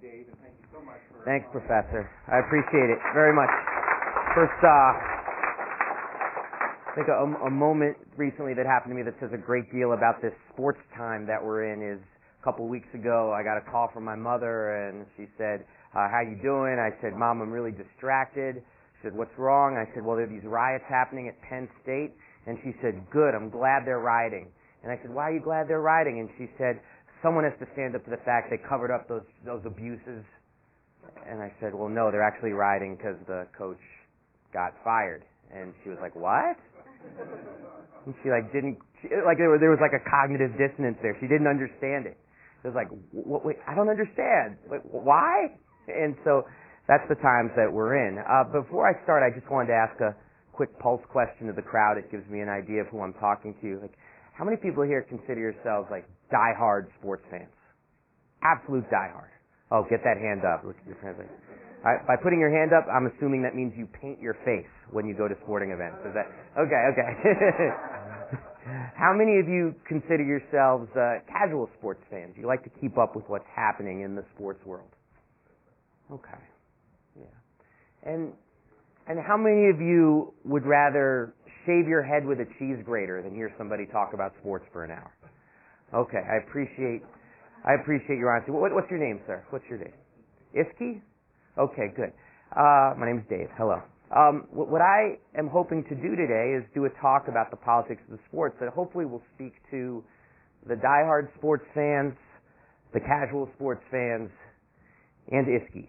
Dave, and thank you so much for... Thanks, Professor. I appreciate it very much. First, I think a moment recently that happened to me that says a great deal about this sports time that we're in is a couple of weeks ago I got a call from my mother, and she said, how you doing? I said, Mom, I'm really distracted. She said, what's wrong? I said, well, there are these riots happening at Penn State. And she said, good, I'm glad they're rioting. And I said, why are you glad they're rioting? And she said, someone has to stand up to the fact they covered up those abuses. And I said, well, no, they're actually rioting because the coach got fired. And she was like, what? And she there was like a cognitive dissonance there. She didn't understand it. It was like, wait, I don't understand. Wait, why? And so that's the times that we're in. Before I start, I just wanted to ask a quick pulse question to the crowd. It gives me an idea of who I'm talking to. Like, how many people here consider yourselves like diehard sports fans? Absolute diehard. Oh, get that hand up. Look at your hands. All right, by putting your hand up, I'm assuming that means you paint your face when you go to sporting events. Is that okay? How many of you consider yourselves casual sports fans? You like to keep up with what's happening in the sports world? Okay. Yeah. And how many of you would rather shave your head with a cheese grater than hear somebody talk about sports for an hour? Okay, I appreciate your honesty. What's your name, sir? What's your name? Iski? Okay, good. My name is Dave. Hello. What I am hoping to do today is do a talk about the politics of the sports that hopefully will speak to the diehard sports fans, the casual sports fans, and Iski.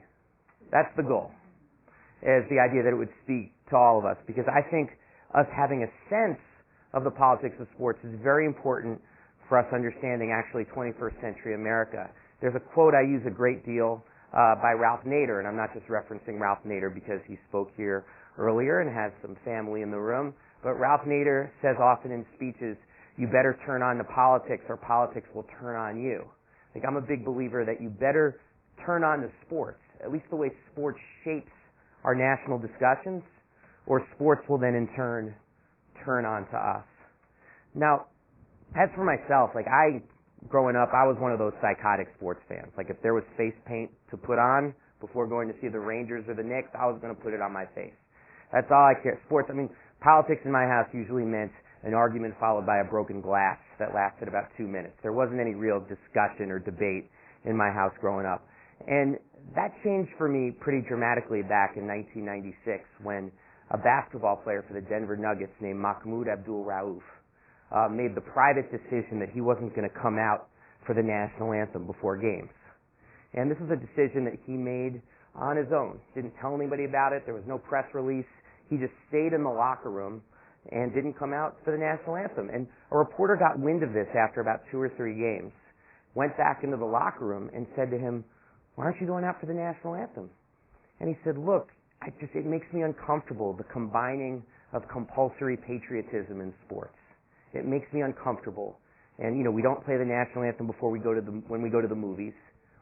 That's the goal, is the idea that it would speak to all of us, because I think us having a sense of the politics of sports is very important for us understanding actually 21st century America. There's a quote I use a great deal by Ralph Nader, and I'm not just referencing Ralph Nader because he spoke here earlier and has some family in the room, but Ralph Nader says often in speeches, you better turn on the politics or politics will turn on you. Like, I'm a big believer that you better turn on the sports, at least the way sports shapes our national discussions, or sports will then in turn turn on to us. Now, as for myself, growing up, I was one of those psychotic sports fans. Like, if there was face paint to put on before going to see the Rangers or the Knicks, I was going to put it on my face. That's all I care. Sports, politics in my house usually meant an argument followed by a broken glass that lasted about 2 minutes. There wasn't any real discussion or debate in my house growing up. And that changed for me pretty dramatically back in 1996 when a basketball player for the Denver Nuggets named Mahmoud Abdul-Rauf made the private decision that he wasn't going to come out for the national anthem before games. And this was a decision that he made on his own. Didn't tell anybody about it. There was no press release. He just stayed in the locker room and didn't come out for the national anthem. And a reporter got wind of this after about 2 or 3 games, went back into the locker room and said to him, why aren't you going out for the national anthem? And he said, look, it makes me uncomfortable, the combining of compulsory patriotism in sports. It makes me uncomfortable. And, we don't play the national anthem before when we go to the movies.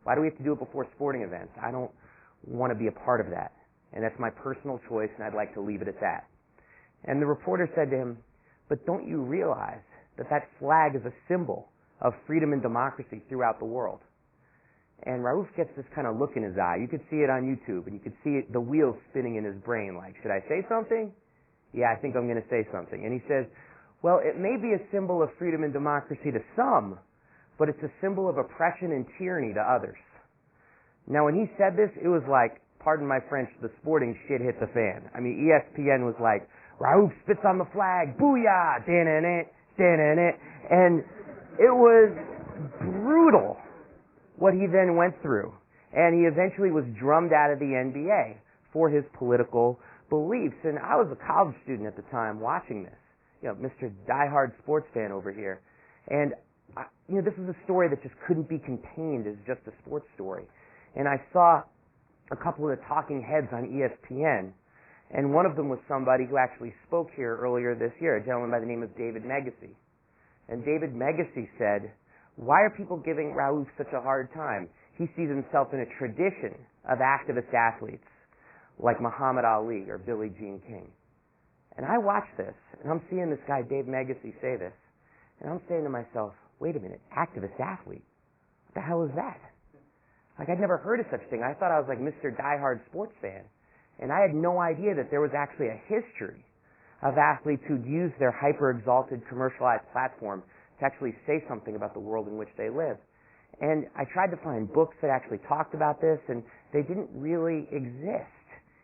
Why do we have to do it before sporting events? I don't want to be a part of that. And that's my personal choice, and I'd like to leave it at that. And the reporter said to him, but don't you realize that flag is a symbol of freedom and democracy throughout the world? And Rauf gets this kind of look in his eye. You could see it on YouTube, and you could see the wheels spinning in his brain, like, should I say something? Yeah, I think I'm going to say something. And he says, well, it may be a symbol of freedom and democracy to some, but it's a symbol of oppression and tyranny to others. Now, when he said this, it was like, pardon my French, the sporting shit hit the fan. ESPN was like, Rauf spits on the flag, booyah, din-in-it, din-in-it. And it was brutal what he then went through. And he eventually was drummed out of the NBA for his political beliefs. And I was a college student at the time watching this. Mr. Diehard sports fan over here. And, this is a story that just couldn't be contained as just a sports story. And I saw a couple of the talking heads on ESPN, and one of them was somebody who actually spoke here earlier this year, a gentleman by the name of David Megacy. And David Megacy said, why are people giving Rauf such a hard time? He sees himself in a tradition of activist athletes like Muhammad Ali or Billie Jean King. And I watched this, and I'm seeing this guy, Dave Megacy, say this, and I'm saying to myself, wait a minute, activist athlete? What the hell is that? Like, I'd never heard of such a thing. I thought I was like Mr. Diehard Sports Fan. And I had no idea that there was actually a history of athletes who'd use their hyper-exalted commercialized platform to actually say something about the world in which they live. And I tried to find books that actually talked about this, and they didn't really exist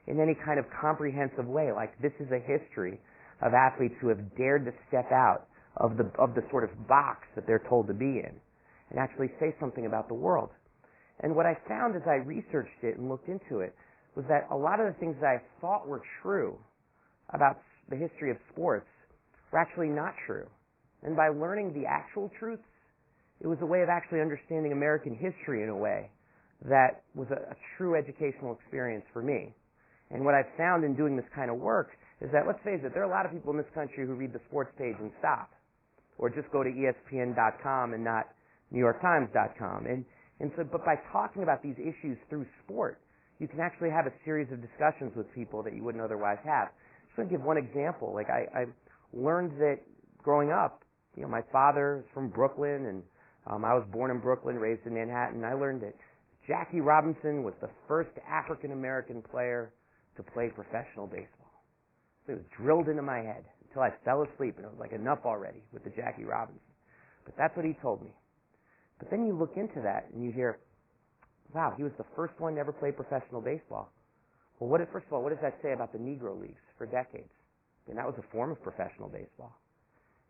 in any kind of comprehensive way. Like, this is a history of athletes who have dared to step out of the sort of box that they're told to be in and actually say something about the world. And what I found as I researched it and looked into it was that a lot of the things that I thought were true about the history of sports were actually not true. And by learning the actual truths, it was a way of actually understanding American history in a way that was a true educational experience for me. And what I've found in doing this kind of work is that, let's face it, there are a lot of people in this country who read the sports page and stop, or just go to ESPN.com and not NewYorkTimes.com. But by talking about these issues through sport, you can actually have a series of discussions with people that you wouldn't otherwise have. Just going to give one example. Like, I learned that growing up, my father is from Brooklyn, and I was born in Brooklyn, raised in Manhattan. I learned that Jackie Robinson was the first African-American player to play professional baseball. So it was drilled into my head until I fell asleep, and it was like enough already with the Jackie Robinson. But that's what he told me. But then you look into that, and you hear, wow, he was the first one to ever play professional baseball. Well, first of all, what does that say about the Negro Leagues for decades? And that was a form of professional baseball.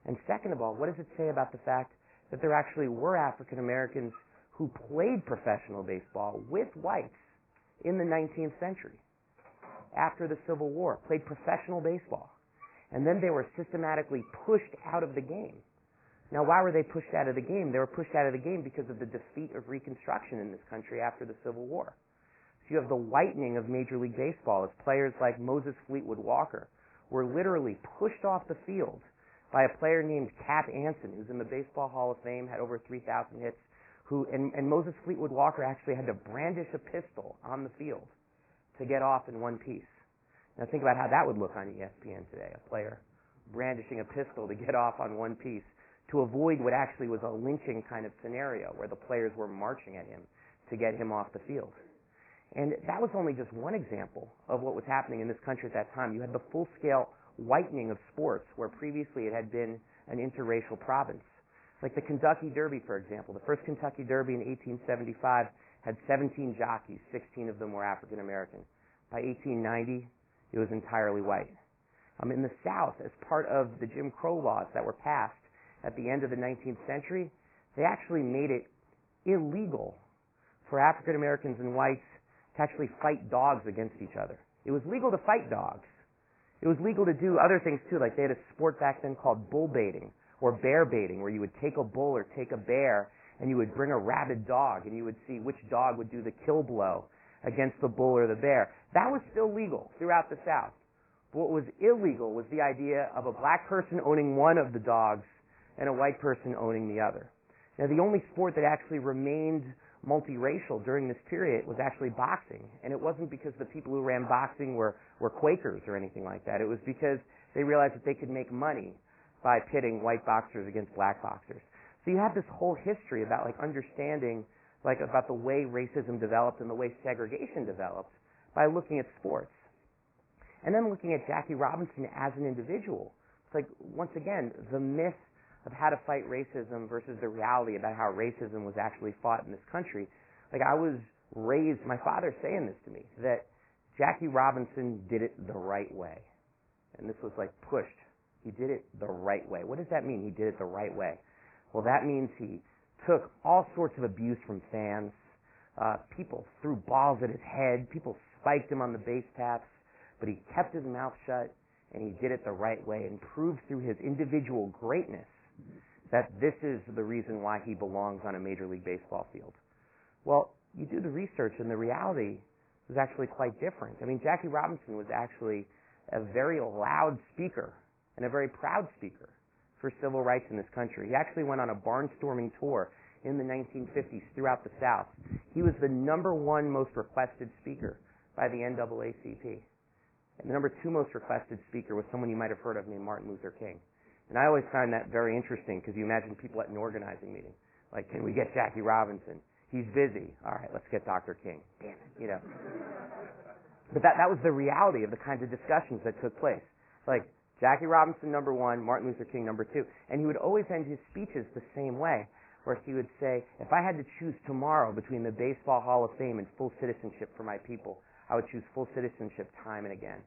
And second of all, what does it say about the fact that there actually were African Americans who played professional baseball with whites in the 19th century, after the Civil War, played professional baseball. And then they were systematically pushed out of the game. Now, why were they pushed out of the game? They were pushed out of the game because of the defeat of Reconstruction in this country after the Civil War. So you have the whitening of Major League Baseball as players like Moses Fleetwood Walker were literally pushed off the field by a player named Cap Anson, who's in the Baseball Hall of Fame, had over 3,000 hits, and Moses Fleetwood Walker actually had to brandish a pistol on the field to get off in one piece. Now think about how that would look on ESPN today, a player brandishing a pistol to get off on one piece to avoid what actually was a lynching kind of scenario where the players were marching at him to get him off the field. And that was only just one example of what was happening in this country at that time. You had the full-scale whitening of sports where previously it had been an interracial province. Like the Kentucky Derby, for example. The first Kentucky Derby in 1875 had 17 jockeys, 16 of them were African American. By 1890, it was entirely white. In the South, as part of the Jim Crow laws that were passed at the end of the 19th century, they actually made it illegal for African Americans and whites to actually fight dogs against each other. It was legal to fight dogs. It was legal to do other things too, like they had a sport back then called bull baiting or bear baiting, where you would take a bull or take a bear and you would bring a rabid dog and you would see which dog would do the kill blow against the bull or the bear. That was still legal throughout the South. But what was illegal was the idea of a black person owning one of the dogs and a white person owning the other. Now, the only sport that actually remained multiracial during this period was actually boxing. And it wasn't because the people who ran boxing were Quakers or anything like that. It was because they realized that they could make money by pitting white boxers against black boxers. So you have this whole history about understanding about the way racism developed and the way segregation developed by looking at sports. And then looking at Jackie Robinson as an individual. It's once again, the myth of how to fight racism versus the reality about how racism was actually fought in this country. I was raised, my father saying this to me, that Jackie Robinson did it the right way. And this was pushed. He did it the right way. What does that mean, he did it the right way? Well, that means he took all sorts of abuse from fans. People threw balls at his head. People spiked him on the base paths. But he kept his mouth shut, and he did it the right way and proved through his individual greatness that this is the reason why he belongs on a Major League Baseball field. Well, you do the research, and the reality was actually quite different. Jackie Robinson was actually a very loud speaker and a very proud speaker for civil rights in this country. He actually went on a barnstorming tour in the 1950s throughout the South. He was the number one most requested speaker by the NAACP. And the number two most requested speaker was someone you might have heard of named Martin Luther King. And I always find that very interesting because you imagine people at an organizing meeting. Can we get Jackie Robinson? He's busy. All right, let's get Dr. King. Damn it, But that was the reality of the kinds of discussions that took place. Like, Jackie Robinson, number one, Martin Luther King, number two. And he would always end his speeches the same way, where he would say, if I had to choose tomorrow between the Baseball Hall of Fame and full citizenship for my people, I would choose full citizenship time and again.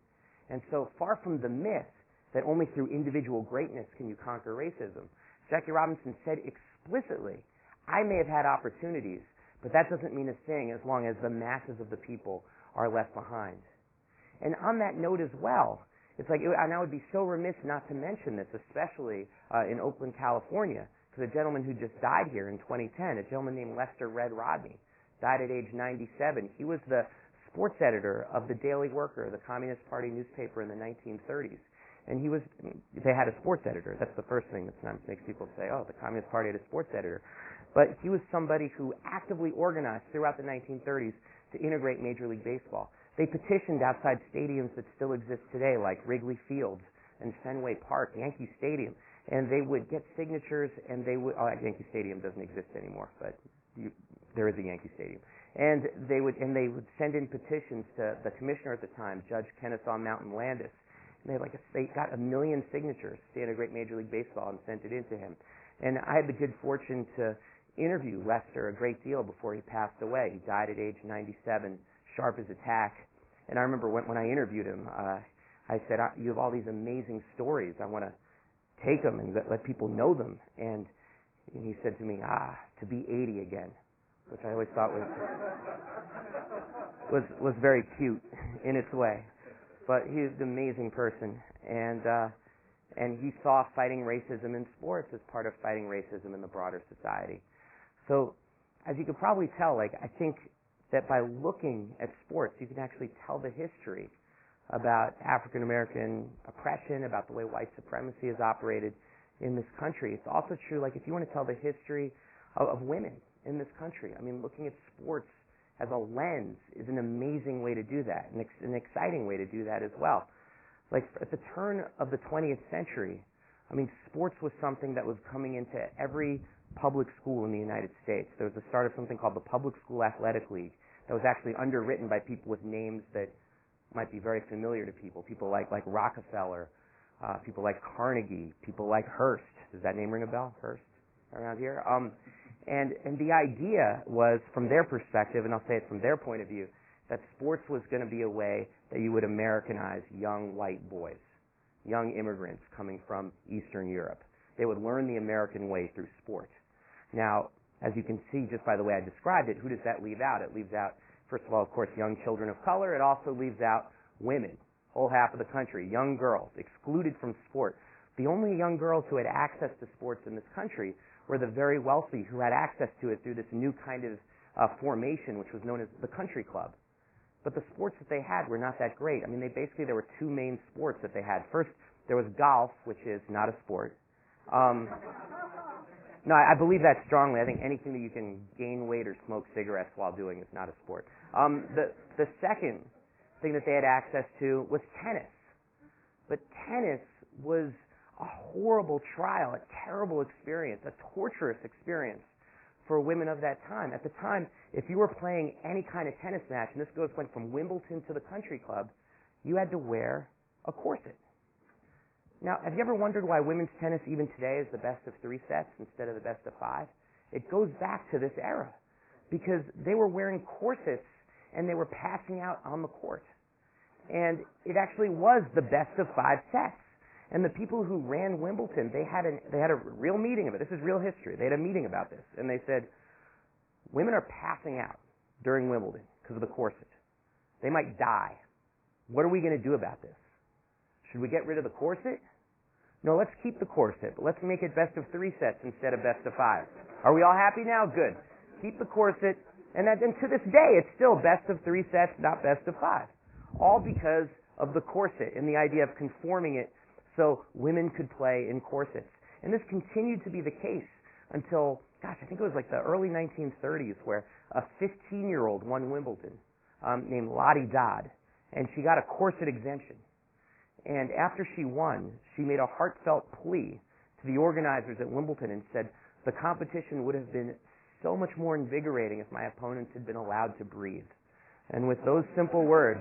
And so far from the myth that only through individual greatness can you conquer racism, Jackie Robinson said explicitly, I may have had opportunities, but that doesn't mean a thing as long as the masses of the people are left behind. And on that note as well, it's like, and I would be so remiss not to mention this, especially in Oakland, California, because a gentleman who just died here in 2010, a gentleman named Lester Red Rodney, died at age 97. He was the sports editor of the Daily Worker, the Communist Party newspaper in the 1930s. And they had a sports editor. That's the first thing that sometimes makes people say, oh, the Communist Party had a sports editor. But he was somebody who actively organized throughout the 1930s to integrate Major League Baseball. They petitioned outside stadiums that still exist today, like Wrigley Field and Fenway Park, Yankee Stadium, and they would get signatures, and they would, Yankee Stadium doesn't exist anymore, but there is a Yankee Stadium. And they would send in petitions to the commissioner at the time, Judge Kennesaw Mountain Landis. And they got 1 million signatures to integrate Major League Baseball and sent it in to him. And I had the good fortune to interview Lester a great deal before he passed away. He died at age 97, sharp as a tack. And I remember when I interviewed him, I said, you have all these amazing stories. I want to take them and let people know them. And he said to me, to be 80 again, which I always thought was very cute in its way. But he was an amazing person. And he saw fighting racism in sports as part of fighting racism in the broader society. So, as you could probably tell, I think that by looking at sports, you can actually tell the history about African American oppression, about the way white supremacy has operated in this country. It's also true, if you want to tell the history of women in this country. I mean, looking at sports as a lens is an amazing way to do that, and an exciting way to do that as well. At the turn of the 20th century, sports was something that was coming into every public school in the United States. There was the start of something called the Public School Athletic League that was actually underwritten by people with names that might be very familiar to people like Rockefeller, people like Carnegie, people like Hearst. Does that name ring a bell? Hearst around here? And the idea was, from their perspective, and I'll say it from their point of view, that sports was going to be a way that you would Americanize young white boys, young immigrants coming from Eastern Europe. They would learn the American way through sport. Now, as you can see just by the way I described it, who does that leave out? It leaves out, first of all, of course, young children of color. It also leaves out women, whole half of the country, young girls, excluded from sport. The only young girls who had access to sports in this country were the very wealthy who had access to it through this new kind of formation, which was known as the country club. But the sports that they had were not that great. There were two main sports that they had. First, there was golf, which is not a sport. No, I believe that strongly. I think anything that you can gain weight or smoke cigarettes while doing is not a sport. The second thing that they had access to was tennis. But tennis was a horrible trial, a terrible experience, a torturous experience for women of that time. At the time, if you were playing any kind of tennis match, and this went from Wimbledon to the country club, you had to wear a corset. Now, have you ever wondered why women's tennis even today is the best of 3 sets instead of the best of 5? It goes back to this era because they were wearing corsets and they were passing out on the court. And it actually was the best of 5 sets. And the people who ran Wimbledon, they had a real meeting of it. This is real history. They had a meeting about this. And they said, women are passing out during Wimbledon because of the corset. They might die. What are we going to do about this? Should we get rid of the corset? No, let's keep the corset, but let's make it best of 3 sets instead of best of 5. Are we all happy now? Good. Keep the corset. And to this day, it's still best of 3 sets, not best of 5. All because of the corset and the idea of conforming it so women could play in corsets. And this continued to be the case until, I think it was the early 1930s, where a 15-year-old won Wimbledon named Lottie Dodd, and she got a corset exemption. And after she won, she made a heartfelt plea to the organizers at Wimbledon and said the competition would have been so much more invigorating if my opponents had been allowed to breathe. And with those simple words,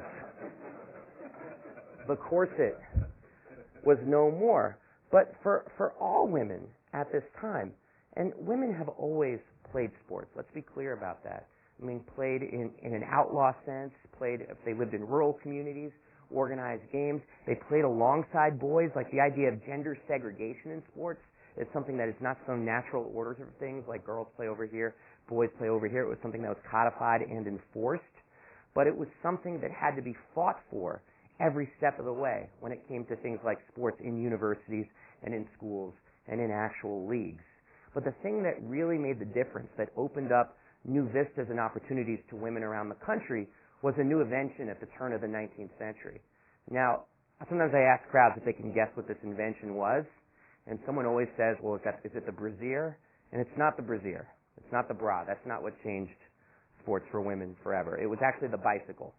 the corset was no more. But for all women at this time, and women have always played sports, let's be clear about that. I mean, played in an outlaw sense, played if they lived in rural communities, organized games. They played alongside boys. Like the idea of gender segregation in sports is something that is not some natural orders of things, like girls play over here, boys play over here. It was something that was codified and enforced, but it was something that had to be fought for every step of the way when it came to things like sports in universities and in schools and in actual leagues. But the thing that really made the difference, that opened up new vistas and opportunities to women around the country, was a new invention at the turn of the 19th century. Now, sometimes I ask crowds if they can guess what this invention was, and someone always says, well, is it the brassiere? And it's not the brassiere. It's not the bra. That's not what changed sports for women forever. It was actually the bicycle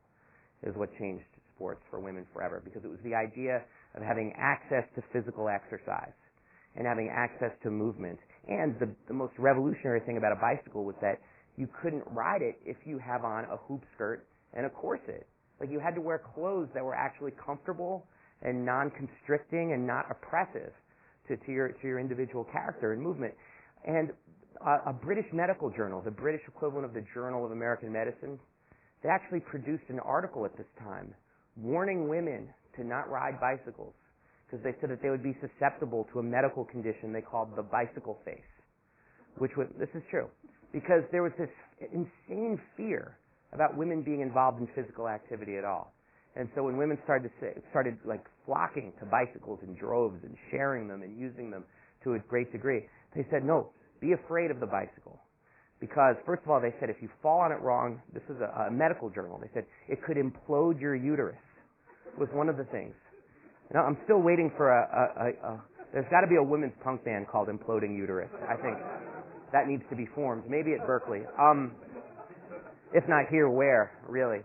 is what changed sports for women forever, because it was the idea of having access to physical exercise and having access to movement. And the most revolutionary thing about a bicycle was that you couldn't ride it if you have on a hoop skirt and a corset. Like, you had to wear clothes that were actually comfortable and non-constricting and not oppressive to your individual character and movement. And a British medical journal, the British equivalent of the Journal of American Medicine, they actually produced an article at this time warning women to not ride bicycles, because they said that they would be susceptible to a medical condition they called the bicycle face, this is true, because there was this insane fear about women being involved in physical activity at all. And so when women started flocking to bicycles in droves and sharing them and using them to a great degree, they said, no, be afraid of the bicycle. Because, first of all, they said if you fall on it wrong, this is a medical journal, they said it could implode your uterus, was one of the things. Now, I'm still waiting for there's got to be a women's punk band called Imploding Uterus. I think that needs to be formed, maybe at Berkeley. If not here, where, really?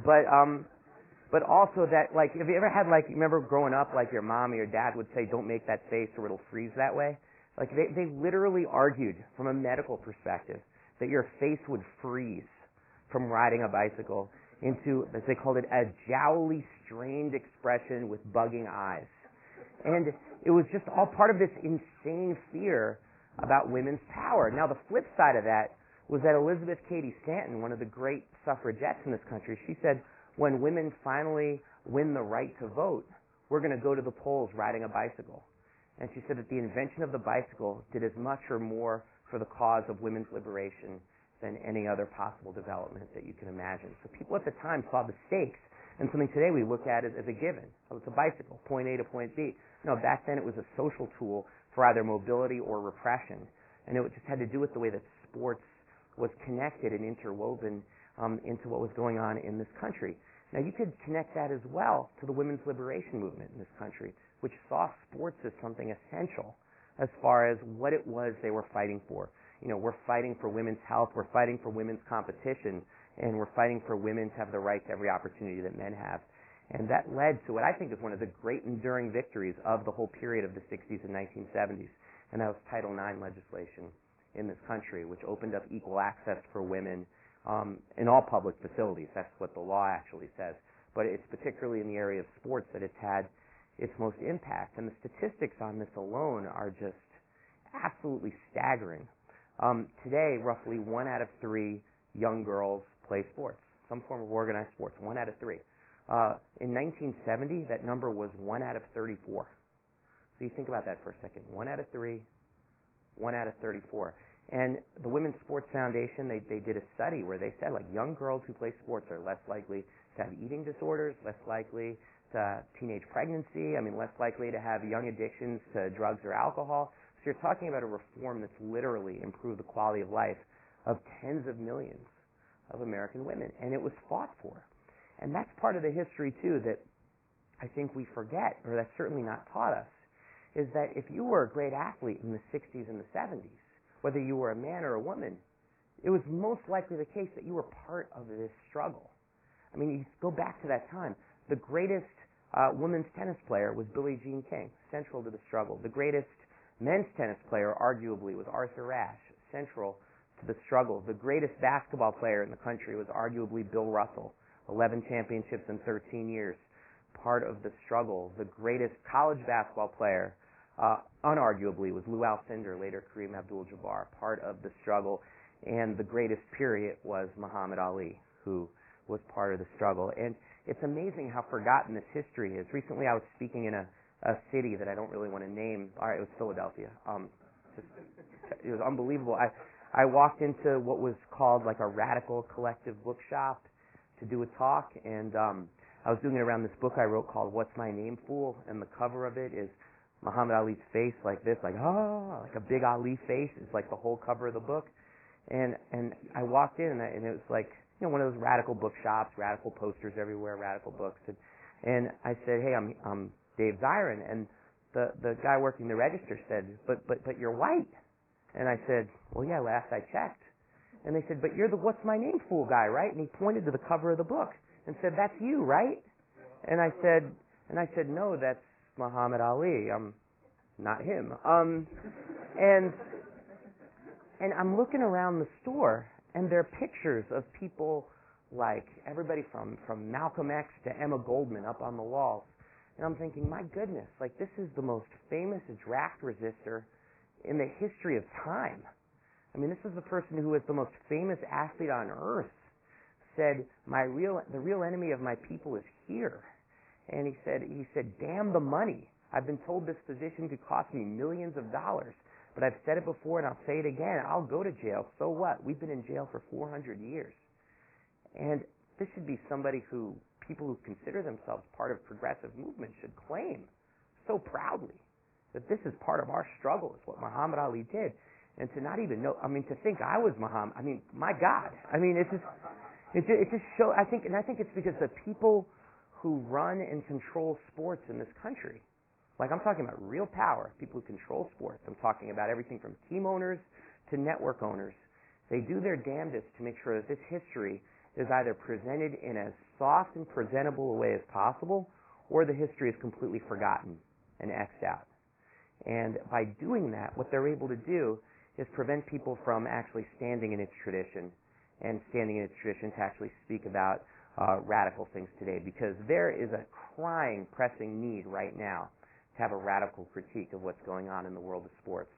But also that, like, have you ever had, like, you remember growing up, like, your mom or your dad would say, don't make that face or it'll freeze that way? Like, they literally argued from a medical perspective that your face would freeze from riding a bicycle into, as they called it, a jowly, strained expression with bugging eyes. And it was just all part of this insane fear about women's power. Now, the flip side of that was that Elizabeth Cady Stanton, one of the great suffragettes in this country, she said, when women finally win the right to vote, we're going to go to the polls riding a bicycle. And she said that the invention of the bicycle did as much or more for the cause of women's liberation than any other possible development that you can imagine. So people at the time saw the stakes, and something today we look at as a given. Oh, it's a bicycle, point A to point B. No, back then it was a social tool for either mobility or repression, and it just had to do with the way that sports was connected and interwoven into what was going on in this country. Now, you could connect that as well to the women's liberation movement in this country, which saw sports as something essential as far as what it was they were fighting for. You know, we're fighting for women's health, we're fighting for women's competition, and we're fighting for women to have the right to every opportunity that men have. And that led to what I think is one of the great enduring victories of the whole period of the 60s and 1970s, and that was Title IX legislation in this country, which opened up equal access for women in all public facilities. That's what the law actually says. But it's particularly in the area of sports that it's had its most impact. And the statistics on this alone are just absolutely staggering. Today, roughly 1 out of 3 young girls play sports, some form of organized sports, 1 out of 3. In 1970, that number was 1 out of 34. So you think about that for a second. 1 out of 3, 1 out of 34. And the Women's Sports Foundation, they did a study where they said, like, young girls who play sports are less likely to have eating disorders, less likely to teenage pregnancy, less likely to have young addictions to drugs or alcohol. So you're talking about a reform that's literally improved the quality of life of tens of millions of American women, and it was fought for. And that's part of the history, too, that I think we forget, or that's certainly not taught us, is that if you were a great athlete in the 60s and the 70s, whether you were a man or a woman, it was most likely the case that you were part of this struggle. You go back to that time. The greatest women's tennis player was Billie Jean King, central to the struggle. The greatest men's tennis player, arguably, was Arthur Ashe, central to the struggle. The greatest basketball player in the country was arguably Bill Russell, 11 championships in 13 years. Part of the struggle. The greatest college basketball player, unarguably, was Lou Alcindor, later Kareem Abdul-Jabbar. Part of the struggle. And the greatest period was Muhammad Ali, who was part of the struggle. And it's amazing how forgotten this history is. Recently I was speaking in a city that I don't really want to name. All right, it was Philadelphia. It was unbelievable. I walked into what was called like a radical collective bookshop to do a talk, and I was doing it around this book I wrote called What's My Name, Fool? And the cover of it is Muhammad Ali's face like this, like a big Ali face. It's like the whole cover of the book. And I walked in, and it was like, one of those radical bookshops, radical posters everywhere, radical books. And I said, hey, I'm Dave Zirin. And the guy working the register said, but you're white. And I said, well, yeah, last I checked. And they said, but you're the What's My Name, Fool guy, right? And he pointed to the cover of the book and said, that's you, right? And I said, no, that's Muhammad Ali. I'm not him. And I'm looking around the store, and there are pictures of people like everybody from Malcolm X to Emma Goldman up on the walls. And I'm thinking, my goodness, like this is the most famous draft resistor in the history of time. I mean, this is the person who is the most famous athlete on earth, said, the real enemy of my people is here. And he said, damn the money. I've been told this position could cost me millions of dollars. But I've said it before and I'll say it again. I'll go to jail. So what? We've been in jail for 400 years. And this should be somebody who people who consider themselves part of progressive movement should claim so proudly that this is part of our struggle. It's what Muhammad Ali did. And to not even know, to think I was Muhammad, my God. It just shows, I think it's because the people who run and control sports in this country, like I'm talking about real power, people who control sports. I'm talking about everything from team owners to network owners. They do their damnedest to make sure that this history is either presented in as soft and presentable a way as possible, or the history is completely forgotten and X'd out. And by doing that, what they're able to do is prevent people from actually standing in its tradition and standing in its tradition to actually speak about radical things today, because there is a crying, pressing need right now to have a radical critique of what's going on in the world of sports.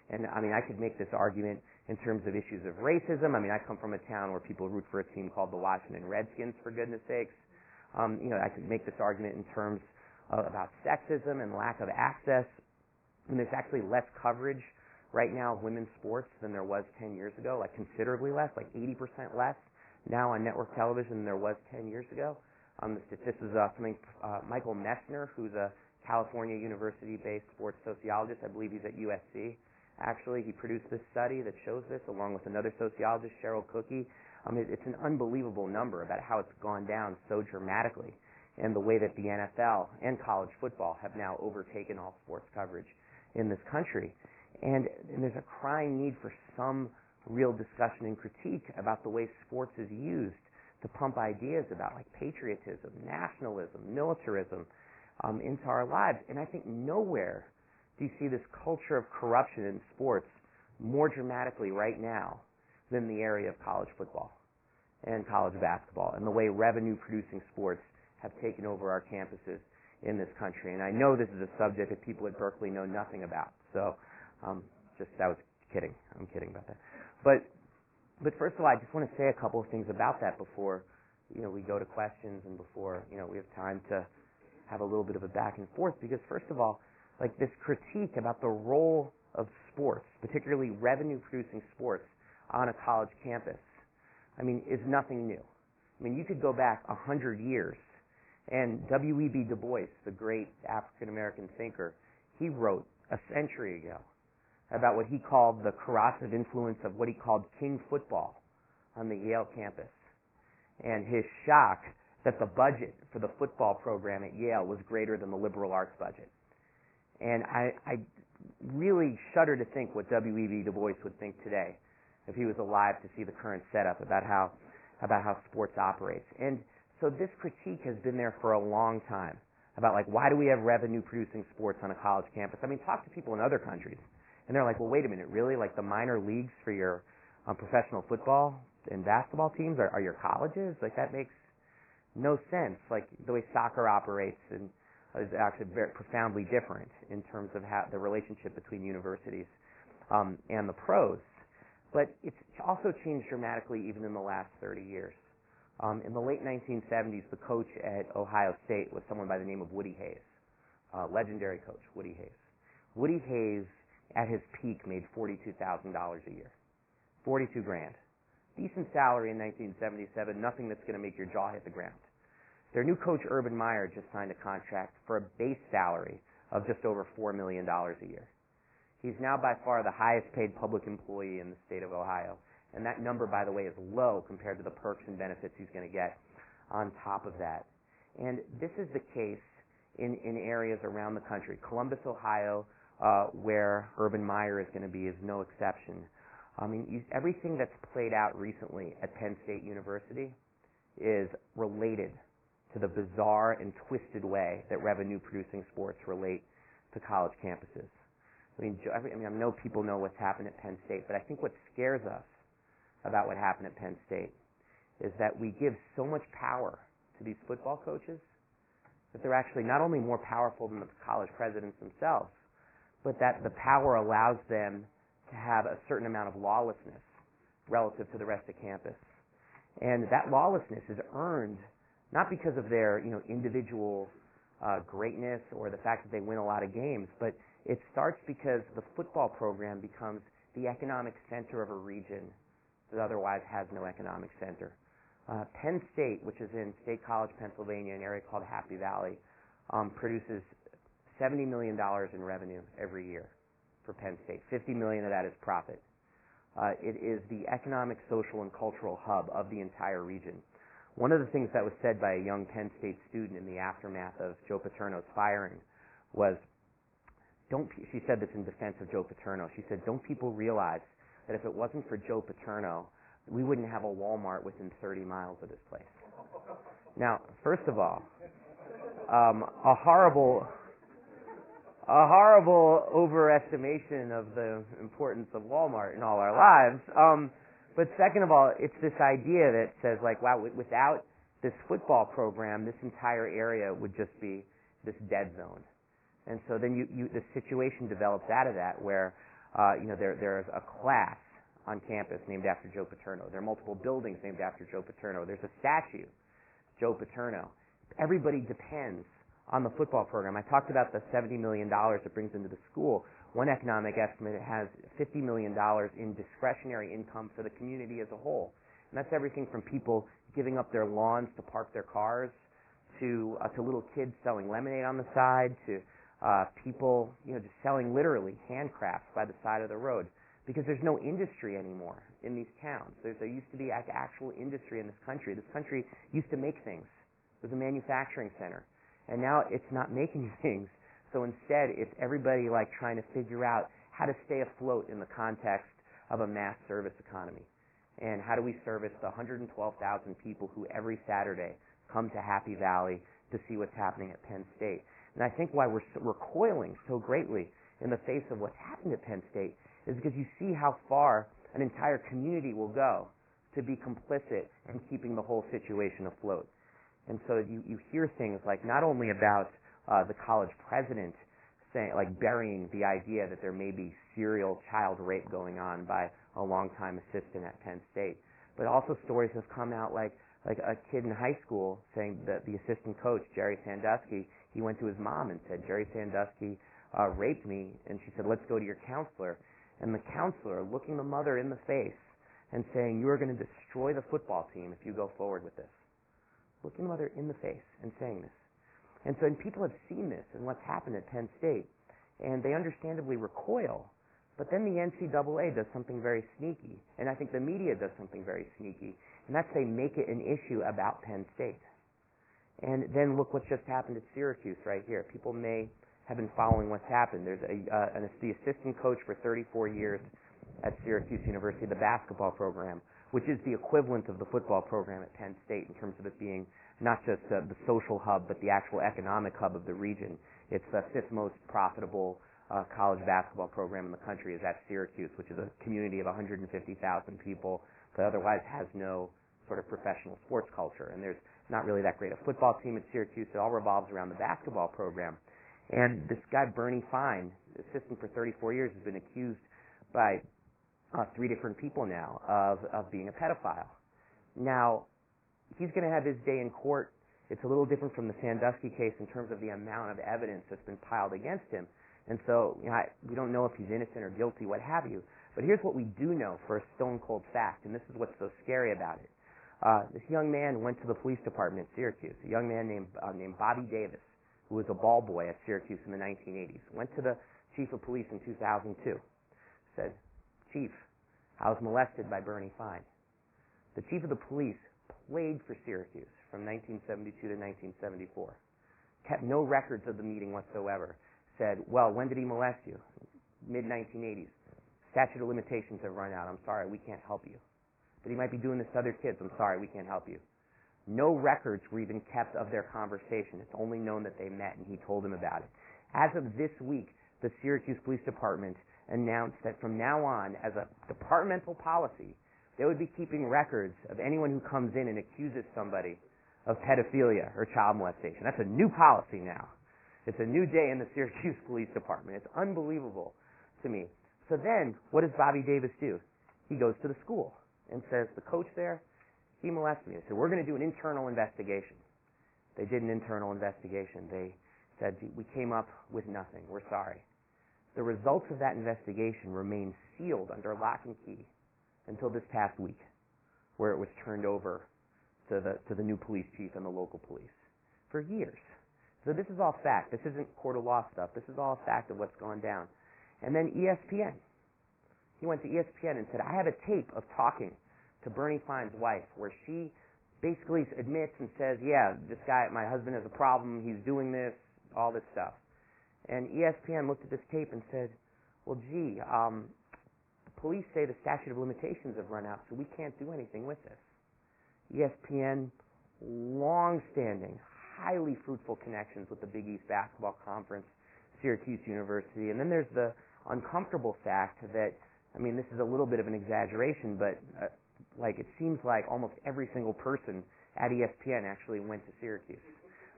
And I could make this argument in terms of issues of racism. I come from a town where people root for a team called the Washington Redskins, for goodness sakes. I could make this argument in terms about sexism and lack of access. And there's actually less coverage right now of women's sports than there was 10 years ago, like considerably less, like 80% less now on network television than there was 10 years ago. This is something Michael Messner, who's a California University-based sports sociologist. I believe he's at USC. Actually, he produced this study that shows this, along with another sociologist, Cheryl Cookie. It's an unbelievable number about how it's gone down so dramatically, and the way that the NFL and college football have now overtaken all sports coverage in this country. And there's a crying need for some real discussion and critique about the way sports is used to pump ideas about like patriotism, nationalism, militarism into our lives. And I think nowhere do you see this culture of corruption in sports more dramatically right now than the area of college football and college basketball, and the way revenue-producing sports have taken over our campuses in this country. And I know this is a subject that people at Berkeley know nothing about. So I was kidding. I'm kidding about that. But first of all, I just want to say a couple of things about that before we go to questions and before we have time to have a little bit of a back and forth. Because first of all, like this critique about the role of sports, particularly revenue-producing sports on a college campus, is nothing new. You could go back 100 years, and W.E.B. Du Bois, the great African-American thinker, he wrote a century ago about what he called the corrosive influence of what he called king football on the Yale campus, and his shock that the budget for the football program at Yale was greater than the liberal arts budget. And I really shudder to think what W.E.B. Du Bois would think today if he was alive to see the current setup about how sports operates. And so this critique has been there for a long time about like, why do we have revenue-producing sports on a college campus? Talk to people in other countries, and they're like, well, wait a minute, really? Like the minor leagues for your professional football and basketball teams are your colleges. Like, that makes no sense. Like, the way soccer operates and is actually very profoundly different in terms of how the relationship between universities and the pros. But it's also changed dramatically even in the last 30 years. In the late 1970s, the coach at Ohio State was someone by the name of Woody Hayes, legendary coach, Woody Hayes. Woody Hayes, at his peak, made $42,000 a year. 42 grand. Decent salary in 1977, nothing that's going to make your jaw hit the ground. Their new coach, Urban Meyer, just signed a contract for a base salary of just over $4 million a year. He's now by far the highest paid public employee in the state of Ohio. And that number, by the way, is low compared to the perks and benefits he's going to get on top of that. And this is the case in areas around the country. Columbus, Ohio, where Urban Meyer is going to be, is no exception. I mean, everything that's played out recently at Penn State University is related to the bizarre and twisted way that revenue-producing sports relate to college campuses. I know people know what's happened at Penn State, but I think what scares us about what happened at Penn State is that we give so much power to these football coaches that they're actually not only more powerful than the college presidents themselves, but that the power allows them to have a certain amount of lawlessness relative to the rest of campus. And that lawlessness is earned not because of their individual greatness or the fact that they win a lot of games, but it starts because the football program becomes the economic center of a region that otherwise has no economic center. Penn State, which is in State College, Pennsylvania, an area called Happy Valley, produces $70 million in revenue every year for Penn State. $50 million of that is profit. It is the economic, social, and cultural hub of the entire region. One of the things that was said by a young Penn State student in the aftermath of Joe Paterno's firing was, she said this in defense of Joe Paterno, she said, don't people realize that if it wasn't for Joe Paterno, we wouldn't have a Walmart within 30 miles of this place. Now, first of all, a horrible overestimation of the importance of Walmart in all our lives. But second of all, it's this idea that says, like, wow, without this football program, this entire area would just be this dead zone. And so then the situation develops out of that where, there's a class on campus named after Joe Paterno. There are multiple buildings named after Joe Paterno. There's a statue, Joe Paterno. Everybody depends on the football program. I talked about the $70 million it brings into the school. One economic estimate, it has $50 million in discretionary income for the community as a whole. And that's everything from people giving up their lawns to park their cars, to little kids selling lemonade on the side, to people just selling literally handcrafts by the side of the road. Because there's no industry anymore in these towns. There used to be actual industry in this country. This country used to make things. It was a manufacturing center. And now it's not making things. So instead, it's everybody like trying to figure out how to stay afloat in the context of a mass service economy. And how do we service the 112,000 people who every Saturday come to Happy Valley to see what's happening at Penn State. And I think why we're recoiling so greatly in the face of what's happened at Penn State is because you see how far an entire community will go to be complicit in keeping the whole situation afloat. And so you hear things like not only about the college president saying, like, burying the idea that there may be serial child rape going on by a longtime assistant at Penn State, but also stories have come out like a kid in high school saying that the assistant coach, Jerry Sandusky, he went to his mom and said, Jerry Sandusky raped me, and she said, let's go to your counselor. And the counselor looking the mother in the face and saying, you are going to destroy the football team if you go forward with this. Looking the mother in the face and saying this. And so people have seen this and what's happened at Penn State, and they understandably recoil. But then the NCAA does something very sneaky, and I think the media does something very sneaky, and that's they make it an issue about Penn State. And then look what's just happened at Syracuse right here. People may have been following what's happened. There's the assistant coach for 34 years at Syracuse University, the basketball program, which is the equivalent of the football program at Penn State in terms of it being not just the social hub, but the actual economic hub of the region. It's the fifth most profitable college basketball program in the country is at Syracuse, which is a community of 150,000 people that otherwise has no sort of professional sports culture. And there's not really that great a football team at Syracuse. It all revolves around the basketball program. And this guy, Bernie Fine, assistant for 34 years, has been accused by 3 different people now of being a pedophile. Now, he's going to have his day in court. It's a little different from the Sandusky case in terms of the amount of evidence that's been piled against him. And so, we don't know if he's innocent or guilty, what have you. But here's what we do know for a stone-cold fact, and this is what's so scary about it. This young man went to the police department at Syracuse, a young man named Bobby Davis, who was a ball boy at Syracuse in the 1980s. Went to the chief of police in 2002. Said, "Chief, I was molested by Bernie Fine." The chief of the police played for Syracuse from 1972 to 1974. Kept no records of the meeting whatsoever. Said, "Well, when did he molest you?" Mid-1980s. "Statute of limitations have run out. I'm sorry, we can't help you." "But he might be doing this to other kids. I'm sorry, we can't help you." No records were even kept of their conversation. It's only known that they met and he told him about it. As of this week, the Syracuse Police Department announced that from now on, as a departmental policy, they would be keeping records of anyone who comes in and accuses somebody of pedophilia or child molestation. That's a new policy now. It's a new day in the Syracuse Police Department. It's unbelievable to me. So then, what does Bobby Davis do? He goes to the school and says, "The coach there, he molested me." They said, "We're going to do an internal investigation." They did an internal investigation. They said, "We came up with nothing. We're sorry." The results of that investigation remained sealed under lock and key until this past week, where it was turned over to the new police chief and the local police for years. So this is all fact. This isn't court of law stuff. This is all a fact of what's gone down. And then ESPN. He went to ESPN and said, "I have a tape of talking to Bernie Fine's wife where she basically admits and says, yeah, this guy, my husband has a problem, he's doing this, all this stuff." And ESPN looked at this tape and said, "Well, gee, the police say the statute of limitations have run out, so we can't do anything with this." ESPN, long-standing, highly fruitful connections with the Big East Basketball Conference, Syracuse University. And then there's the uncomfortable fact that, this is a little bit of an exaggeration, but it seems like almost every single person at ESPN actually went to Syracuse.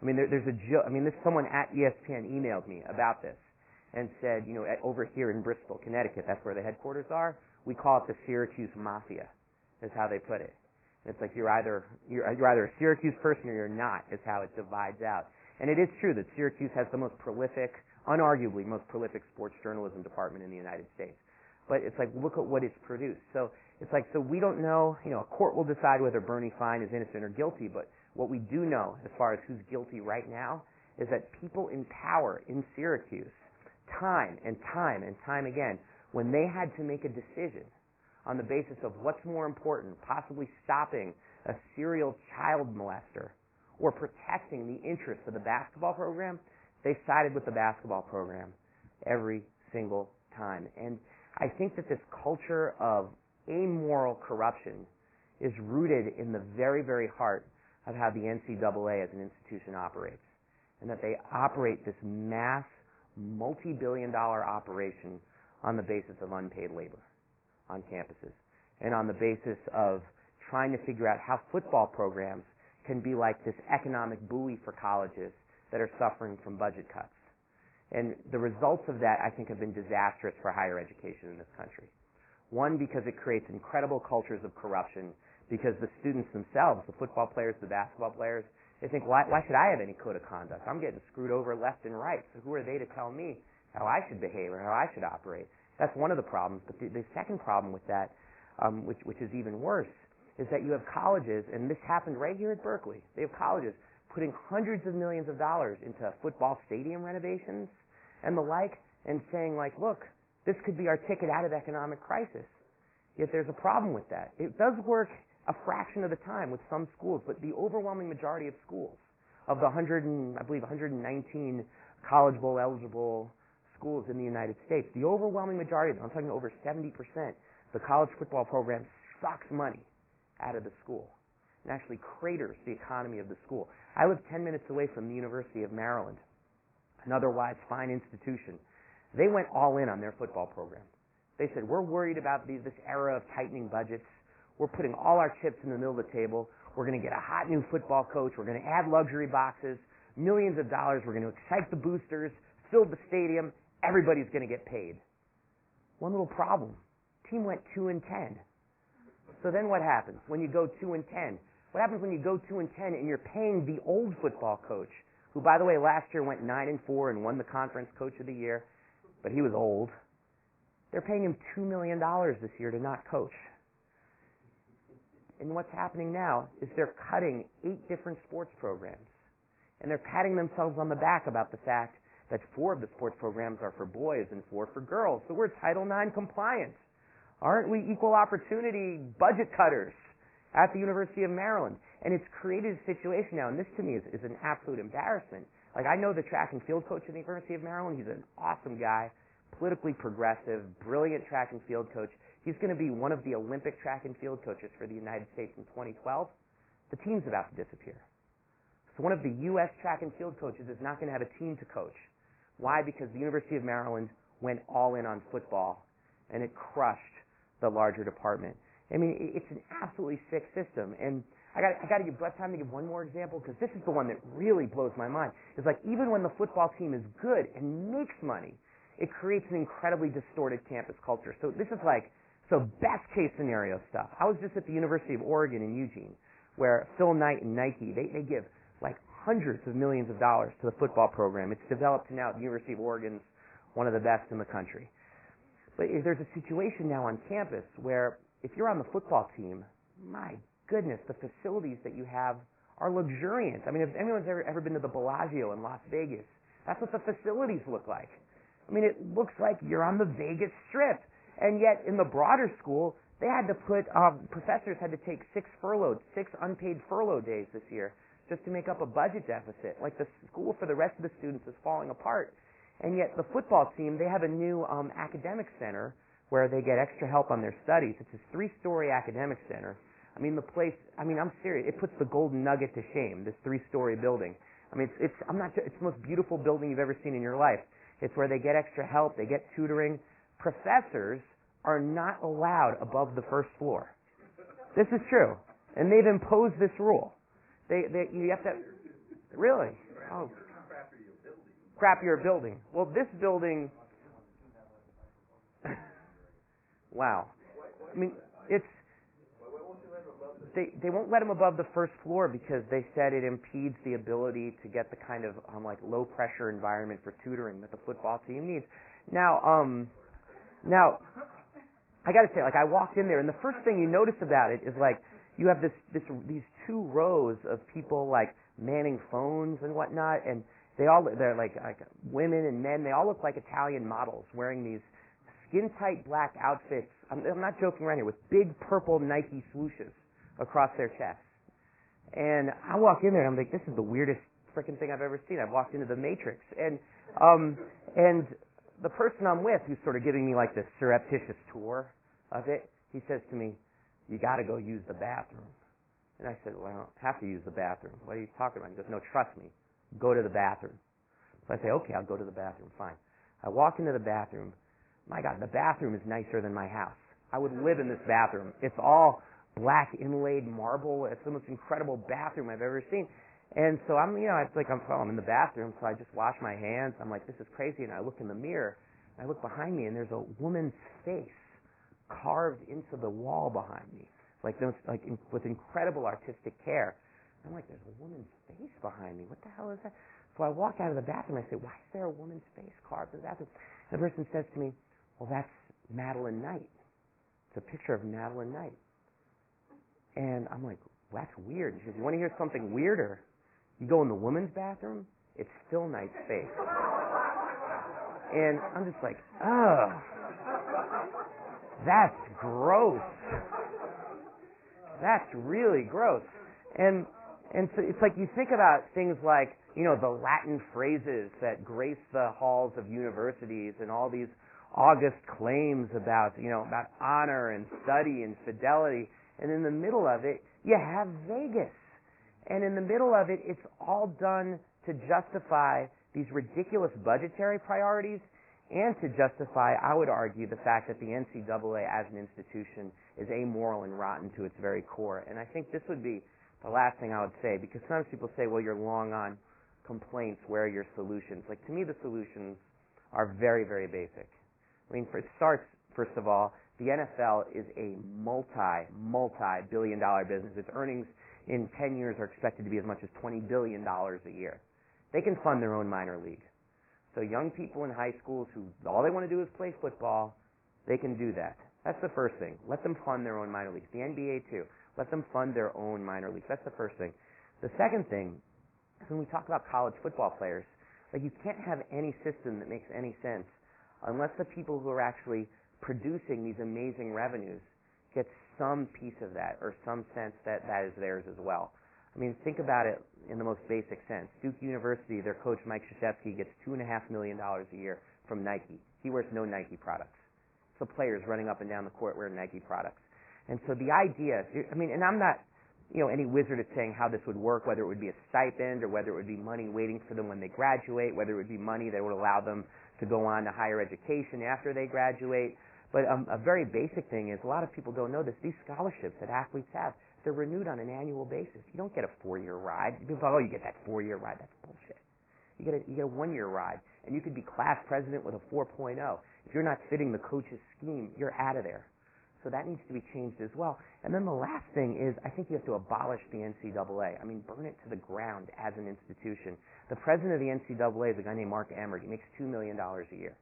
There's a joke. Someone at ESPN emailed me about this and said, over here in Bristol, Connecticut, that's where the headquarters are, we call it the Syracuse Mafia, is how they put it. And it's like you're either a Syracuse person or you're not, is how it divides out. And it is true that Syracuse has the most prolific, unarguably most prolific sports journalism department in the United States. But it's like, look at what it's produced. So it's like, so we don't know, a court will decide whether Bernie Fine is innocent or guilty, but what we do know as far as who's guilty right now is that people in power in Syracuse, time and time again, when they had to make a decision on the basis of what's more important, possibly stopping a serial child molester or protecting the interests of the basketball program, they sided with the basketball program every single time. And I think that this culture of amoral corruption is rooted in the very, very heart of how the NCAA as an institution operates, and that they operate this mass, multi-billion-dollar operation on the basis of unpaid labor on campuses, and on the basis of trying to figure out how football programs can be like this economic buoy for colleges that are suffering from budget cuts. And the results of that, I think, have been disastrous for higher education in this country. One, because it creates incredible cultures of corruption, because the students themselves, the football players, the basketball players, they think, why should I have any code of conduct? I'm getting screwed over left and right, so who are they to tell me how I should behave or how I should operate? That's one of the problems. But the second problem with that, which is even worse, is that you have colleges, and this happened right here at Berkeley. They have colleges putting hundreds of millions of dollars into football stadium renovations and the like, and saying, look, this could be our ticket out of economic crisis. Yet there's a problem with that. It does work a fraction of the time with some schools, but the overwhelming majority of schools, of the 119 College Bowl eligible schools in the United States, the overwhelming majority of them, I'm talking over 70%, the college football program sucks money out of the school and actually craters the economy of the school. I live 10 minutes away from the University of Maryland, an otherwise fine institution. They went all in on their football program. They said, we're worried about this era of tightening budgets. We're putting all our chips in the middle of the table. We're going to get a hot new football coach. We're going to add luxury boxes, millions of dollars. We're going to excite the boosters, fill the stadium. Everybody's going to get paid. One little problem. Team went 2-10. So then what happens when you go 2-10? What happens when you go 2-10 and you're paying the old football coach, who, by the way, last year went 9-4 and won the conference coach of the year, but he was old. They're paying him $2 million this year to not coach. And what's happening now is they're cutting 8 different sports programs. And they're patting themselves on the back about the fact that 4 of the sports programs are for boys and 4 for girls. So we're Title IX compliant. Aren't we equal opportunity budget cutters at the University of Maryland? And it's created a situation now, and this to me is an absolute embarrassment. Like, I know the track and field coach at the University of Maryland. He's an awesome guy, politically progressive, brilliant track and field coach. He's going to be one of the Olympic track and field coaches for the United States in 2012. The team's about to disappear. So one of the U.S. track and field coaches is not going to have a team to coach. Why? Because the University of Maryland went all in on football, and it crushed the larger department. I mean, it's an absolutely sick system. And I got to give time to give one more example, because this is the one that really blows my mind. It's like, even when the football team is good and makes money, it creates an incredibly distorted campus culture. So this is like, best case scenario stuff. I was just at the University of Oregon in Eugene, where Phil Knight and Nike, they give like hundreds of millions of dollars to the football program. It's developed to now the University of Oregon's one of the best in the country. But there's a situation now on campus where if you're on the football team, my goodness, the facilities that you have are luxuriant. I mean, if anyone's ever been to the Bellagio in Las Vegas, that's what the facilities look like. I mean, it looks like you're on the Vegas Strip. And yet, in the broader school, they had to put, professors had to take 6 unpaid furlough days this year just to make up a budget deficit. Like, the school for the rest of the students is falling apart. And yet, the football team, they have a new academic center where they get extra help on their studies. It's this 3-story academic center. I mean, the place, I'm serious. It puts the Golden Nugget to shame, this 3-story building. I mean, it's the most beautiful building you've ever seen in your life. It's where they get extra help, they get tutoring. Professors are not allowed above the first floor. This is true. And they've imposed this rule. You have to, really? Oh. Crappier building. Well, this building, wow. I mean, they won't let them above the first floor because they said it impedes the ability to get the kind of like low pressure environment for tutoring that the football team needs. Now I got to say, like, I walked in there, and the first thing you notice about it is like you have these 2 rows of people like manning phones and whatnot, and they're like women and men. They all look like Italian models wearing these skin-tight black outfits. I'm not joking around here, with big purple Nike swooshes across their chests. And I walk in there and I'm like, this is the weirdest freaking thing I've ever seen. I've walked into the Matrix. And the person I'm with, who's sort of giving me like this surreptitious tour of it, he says to me, you got to go use the bathroom. And I said, well, I don't have to use the bathroom. What are you talking about? He goes, no, trust me. Go to the bathroom. So I say, okay, I'll go to the bathroom. Fine. I walk into the bathroom. My God, the bathroom is nicer than my house. I would live in this bathroom. It's all black inlaid marble. It's the most incredible bathroom I've ever seen. And so I'm in the bathroom, so I just wash my hands. I'm like, this is crazy. And I look in the mirror, and I look behind me, and there's a woman's face carved into the wall behind me, with incredible artistic care. I'm like, there's a woman's face behind me. What the hell is that? So I walk out of the bathroom. I say, why is there a woman's face carved in the bathroom? And the person says to me, well, that's Madeline Knight. It's a picture of Madeline Knight. And I'm like, well, that's weird. She says, you want to hear something weirder? You go in the women's bathroom, it's still Knight's face. And I'm just like, oh, that's gross. That's really gross. And so it's like you think about things like, the Latin phrases that grace the halls of universities and all these august claims about honor and study and fidelity. And in the middle of it, you have Vegas. And in the middle of it, it's all done to justify these ridiculous budgetary priorities. and to justify, I would argue, the fact that the NCAA as an institution is amoral and rotten to its very core. And I think this would be the last thing I would say, because sometimes people say, well, you're long on complaints, where are your solutions? Like, to me, the solutions are very, very basic. I mean, it starts, first of all, the NFL is a multi-billion-dollar business. Its earnings in 10 years are expected to be as much as $20 billion a year. They can fund their own minor league. So young people in high schools who all they want to do is play football, they can do that. That's the first thing. Let them fund their own minor leagues. The NBA, too. Let them fund their own minor leagues. That's the first thing. The second thing is when we talk about college football players, like, you can't have any system that makes any sense unless the people who are actually producing these amazing revenues get some piece of that, or some sense that that is theirs as well. I mean, think about it in the most basic sense. Duke University, their coach Mike Krzyzewski gets $2.5 million a year from Nike. He wears no Nike products. So players running up and down the court wear Nike products. And so the idea, I mean, and I'm not, any wizard at saying how this would work, whether it would be a stipend or whether it would be money waiting for them when they graduate, whether it would be money that would allow them to go on to higher education after they graduate. But a very basic thing is, a lot of people don't know this, these scholarships that athletes have, they're renewed on an annual basis. You don't get a 4-year ride. People go, oh, you get that 4-year ride. That's bullshit. You get a 1-year ride, and you could be class president with a 4.0. If you're not fitting the coach's scheme, you're out of there. So that needs to be changed as well. And then the last thing is, I think you have to abolish the NCAA. I mean, burn it to the ground as an institution. The president of the NCAA is a guy named Mark Emmert. He makes $2 million a year.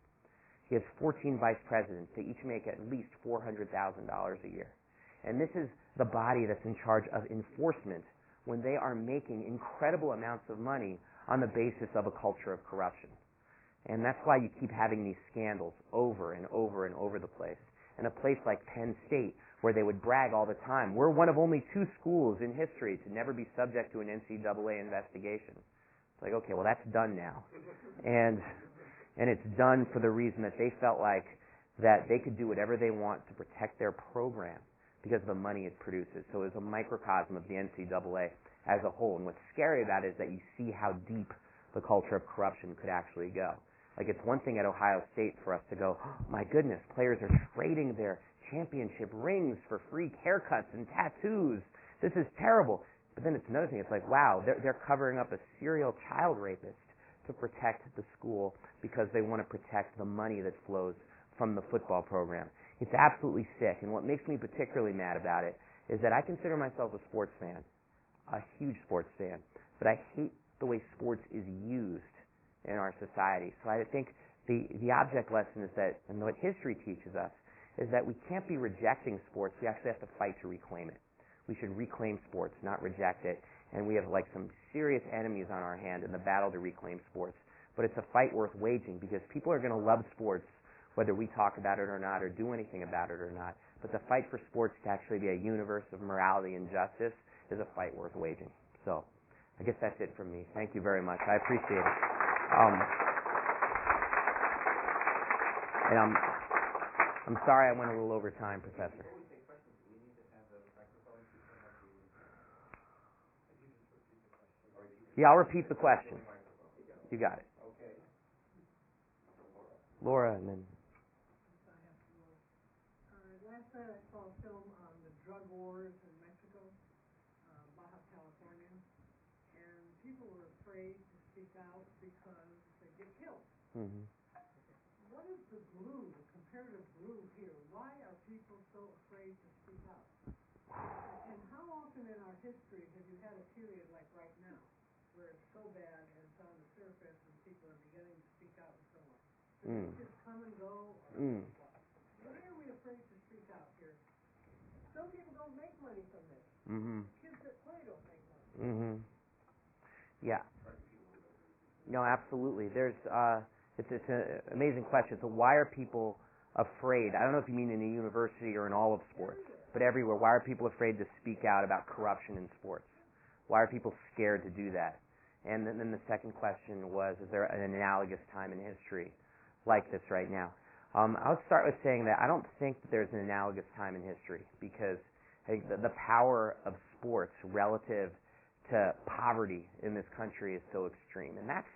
He has 14 vice presidents. They each make at least $400,000 a year. And this is the body that's in charge of enforcement when they are making incredible amounts of money on the basis of a culture of corruption. And that's why you keep having these scandals over and over and over the place. And a place like Penn State, where they would brag all the time, we're one of only 2 schools in history to never be subject to an NCAA investigation. It's like, okay, well, that's done now. And it's done for the reason that they felt like that they could do whatever they want to protect their program because of the money it produces. So it's a microcosm of the NCAA as a whole. And what's scary about it is that you see how deep the culture of corruption could actually go. Like, it's one thing at Ohio State for us to go, oh, my goodness, players are trading their championship rings for free haircuts and tattoos. This is terrible. But then it's another thing. It's like, wow, they're covering up a serial child rapist to protect the school because they want to protect the money that flows from the football program. It's absolutely sick. And what makes me particularly mad about it is that I consider myself a sports fan, a huge sports fan, but I hate the way sports is used in our society. So I think the object lesson is that, and what history teaches us, is that we can't be rejecting sports. We actually have to fight to reclaim it. We should reclaim sports, not reject it. And we have like some serious enemies on our hand in the battle to reclaim sports. But it's a fight worth waging because people are going to love sports whether we talk about it or not or do anything about it or not. But the fight for sports to actually be a universe of morality and justice is a fight worth waging. So I guess that's it from me. Thank you very much. I appreciate it. And I'm sorry I went a little over time, Professor. Yeah, I'll repeat the question. You got it. Laura, and then... Last night I saw a film on the drug wars in Mexico, Baja California, and people were afraid to speak out because they get killed. Mm-hmm. What is the glue, the comparative glue here? Why are people so afraid to speak out? And how often in our history have you had a period like right now, where it's so bad and it's on the surface and people are beginning to speak out and so on? Does it just come and go? Why are we afraid to speak out here? Some people don't make money from this. Mm-hmm. Kids that play don't make money. Mm-hmm. Yeah. No, absolutely. There's it's an amazing question. So why are people afraid? I don't know if you mean in a university or in all of sports, but everywhere. Why are people afraid to speak out about corruption in sports? Why are people scared to do that? And then the second question was, is there an analogous time in history like this right now? I'll start with saying that I don't think that there's an analogous time in history because I think the power of sports relative to poverty in this country is so extreme. And that's,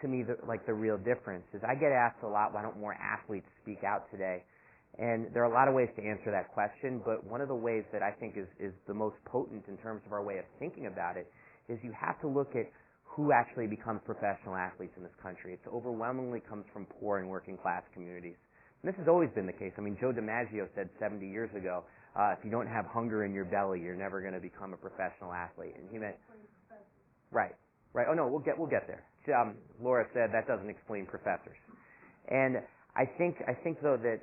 to me the real difference. Is I get asked a lot, why don't more athletes speak out today? And there are a lot of ways to answer that question, but one of the ways that I think is the most potent in terms of our way of thinking about it is you have to look at who actually becomes professional athletes in this country. It overwhelmingly comes from poor and working class communities. And this has always been the case. I mean, Joe DiMaggio said 70 years ago, if you don't have hunger in your belly, you're never going to become a professional athlete. And he meant, right. Oh no, we'll get there. Laura said that doesn't explain professors. And I think though that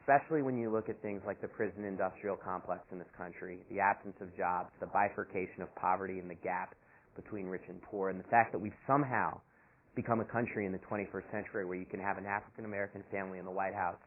especially when you look at things like the prison industrial complex in this country, the absence of jobs, the bifurcation of poverty and the gap between rich and poor, and the fact that we've somehow become a country in the 21st century where you can have an African American family in the White House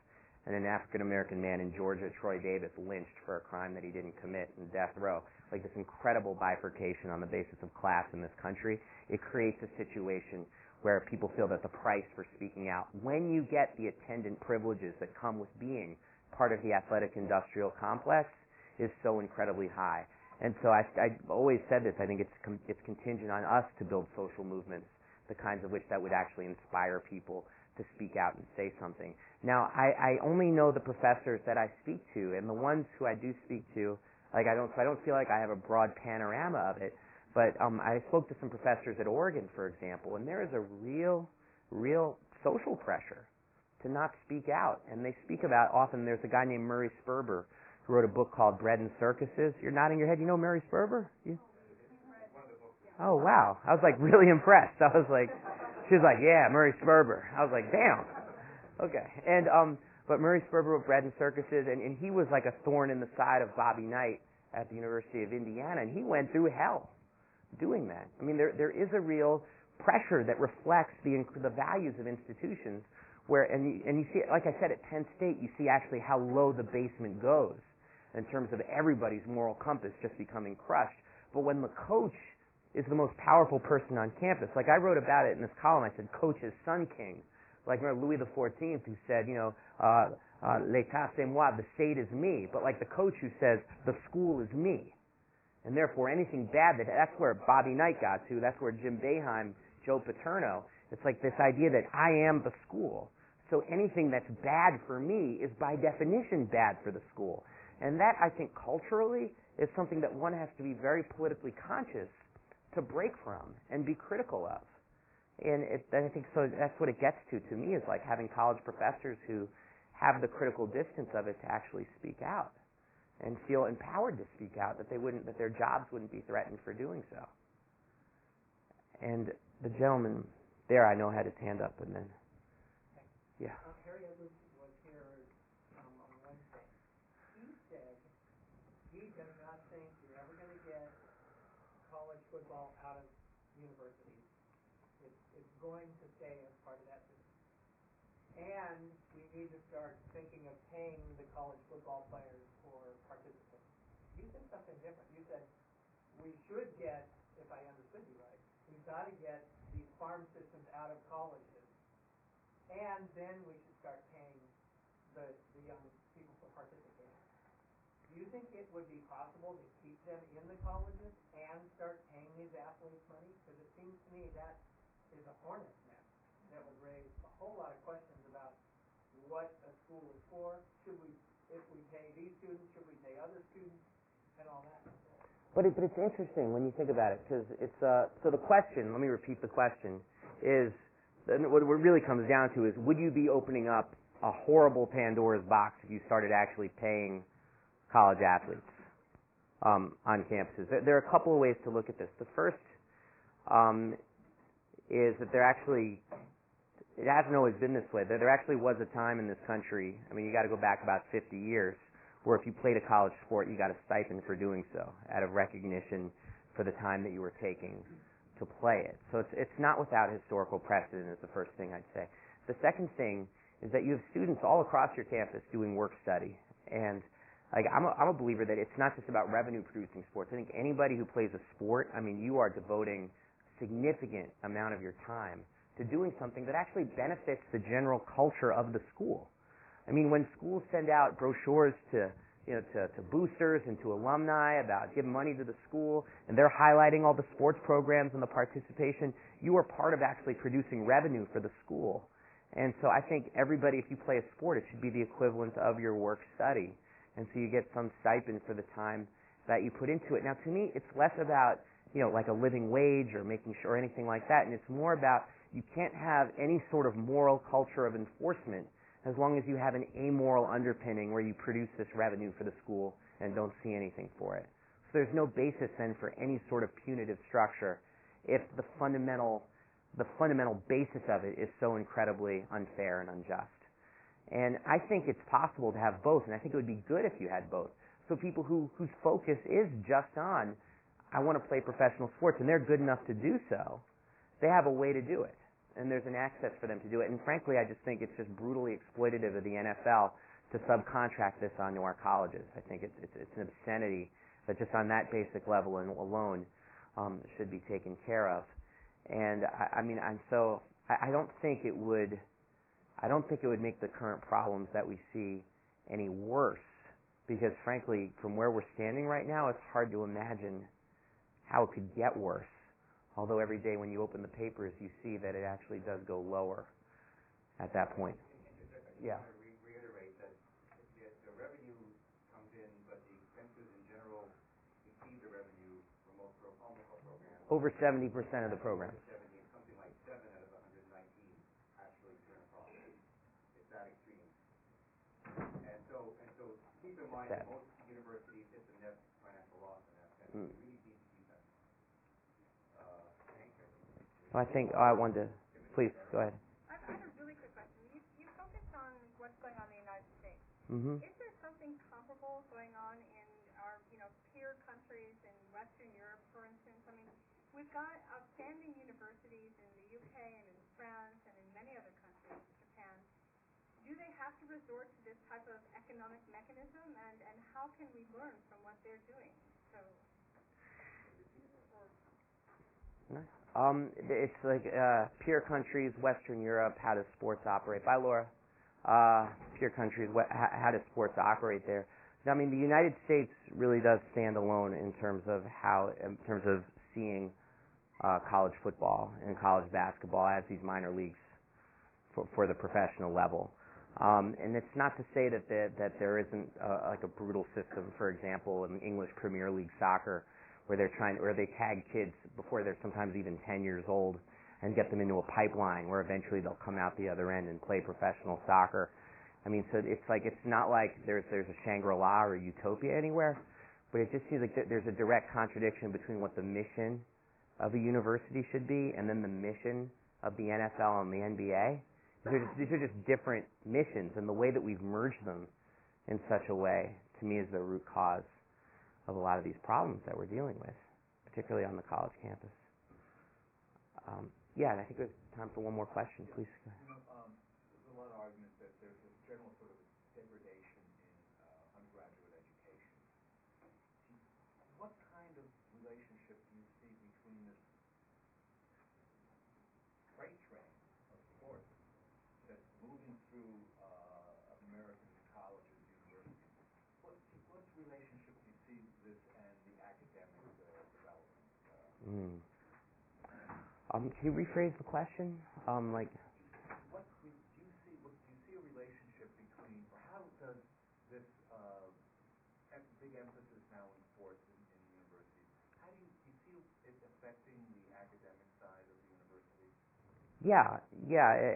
and an African American man in Georgia, Troy Davis, lynched for a crime that he didn't commit in death row. Like this incredible bifurcation on the basis of class in this country, it creates a situation where people feel that the price for speaking out, when you get the attendant privileges that come with being part of the athletic industrial complex, is so incredibly high. And so I always said this, I think it's contingent on us to build social movements, the kinds of which that would actually inspire people to speak out and say something. Now, I only know the professors that I speak to, and the ones who I do speak to, I don't feel like I have a broad panorama of it. But I spoke to some professors at Oregon, for example, and there is a real social pressure to not speak out. And they speak about, often there's a guy named Murray Sperber who wrote a book called Bread and Circuses. You're nodding your head. You know Murray Sperber? Oh, wow. I was really impressed. She was like, yeah, Murray Sperber. I was like, damn. Okay. And but Murray Sperber wrote Bread and Circuses, and he was like a thorn in the side of Bobby Knight at the University of Indiana, and he went through hell doing that. I mean, there is a real pressure that reflects the values of institutions where, and you see, like I said, at Penn State, you see actually how low the basement goes in terms of everybody's moral compass just becoming crushed. But when the coach is the most powerful person on campus, like I wrote about it in this column, I said, Coach is Sun King. Like remember Louis XIV who said, l'état c'est moi, the state is me. But like the coach who says, the school is me. And therefore, anything bad, that's where Bobby Knight got to. That's where Jim Boeheim, Joe Paterno. It's like this idea that I am the school. So anything that's bad for me is by definition bad for the school. And that, I think, culturally is something that one has to be very politically conscious to break from and be critical of. And I think so. That's what it gets to me, is like having college professors who have the critical distance of it to actually speak out and feel empowered to speak out, that their jobs wouldn't be threatened for doing so. And the gentleman there, I know, had his hand up, and then, yeah. Harry Edwards was here on Wednesday. He said he does not think you're ever going to get college football out of universities. It's going to stay as part of that system. And we need to start thinking of paying the college football players for participating. You said something different. You said we should get, if I understood you right, we've got to get these farm systems out of colleges, and then we should start paying the young people for participating. Do you think it would be possible to keep them in the colleges and start paying these athletes money? Because it seems to me that is a hornet's nest that would raise a whole lot of questions about what a school is for. If we pay these students, should we pay other students, and all that? But it's interesting when you think about it, because it's so the question. Let me repeat the question: is what it really comes down to is, would you be opening up a horrible Pandora's box if you started actually paying college athletes on campuses? There are a couple of ways to look at this. The first is that it hasn't always been this way. There actually was a time in this country, I mean, you got to go back about 50 years, where if you played a college sport, you got a stipend for doing so, out of recognition for the time that you were taking to play it. So it's not without historical precedent, is the first thing I'd say. The second thing is that you have students all across your campus doing work study. And I'm a believer that it's not just about revenue-producing sports. I think anybody who plays a sport, I mean, you are devoting a significant amount of your time to doing something that actually benefits the general culture of the school. I mean, when schools send out brochures to to boosters and to alumni about giving money to the school, and they're highlighting all the sports programs and the participation, you are part of actually producing revenue for the school. And so I think everybody, if you play a sport, it should be the equivalent of your work study. And so you get some stipend for the time that you put into it. Now, to me, it's less about, like a living wage or making sure, or anything like that, and it's more about you can't have any sort of moral culture of enforcement as long as you have an amoral underpinning where you produce this revenue for the school and don't see anything for it. So there's no basis then for any sort of punitive structure if the fundamental basis of it is so incredibly unfair and unjust. And I think it's possible to have both, and I think it would be good if you had both. So people whose focus is just on, I want to play professional sports, and they're good enough to do so, they have a way to do it. And there's an access for them to do it. And frankly, I just think it's just brutally exploitative of the NFL to subcontract this onto our colleges. I think it's an obscenity that just on that basic level and alone should be taken care of. And I don't think it would make the current problems that we see any worse, because frankly, from where we're standing right now, it's hard to imagine how it could get worse. Although every day when you open the papers, you see that it actually does go lower at that point. Yeah. Reiterate that the revenue comes in, but the expenses in general exceed the revenue for most almost all programs. Over 70% of the programs. Something like 7 out of 119 actually turn a profit. It's that extreme. And so keep in mind that most universities hit the net financial loss in that sense. We really need to keep that. I think I wanted to. Please go ahead. I have a really quick question. You focused on what's going on in the United States. Mm-hmm. Is there something comparable going on in our peer countries in Western Europe, for instance? I mean, we've got outstanding universities in the UK and in France and in many other countries, Japan. Do they have to resort to this type of economic mechanism, and how can we learn from what they're doing? So. It's like peer countries, Western Europe, how does sports operate? Bye, Laura. Peer countries, how does sports operate there? I mean, the United States really does stand alone in terms of seeing college football and college basketball as these minor leagues for the professional level. And it's not to say that there isn't like a brutal system, for example, in English Premier League soccer, where they tag kids before they're sometimes even 10 years old and get them into a pipeline where eventually they'll come out the other end and play professional soccer. I mean, so it's not like there's a Shangri-La or a utopia anywhere, but it just seems like there's a direct contradiction between what the mission of a university should be and then the mission of the NFL and the NBA. These are just different missions, and the way that we've merged them in such a way, to me, is the root cause of a lot of these problems that we're dealing with, particularly on the college campus. And I think there's time for one more question, please. There's a lot of argument that there's a general sort of degradation in undergraduate education. What kind of relationship do you see between this freight train of sports that's moving through American colleges, universities? What relationship do you see this and the academic development? Can you rephrase the question? Do you see a relationship between, or how does this big emphasis now in sports in universities, how do you see it affecting the academic side of the university? Yeah,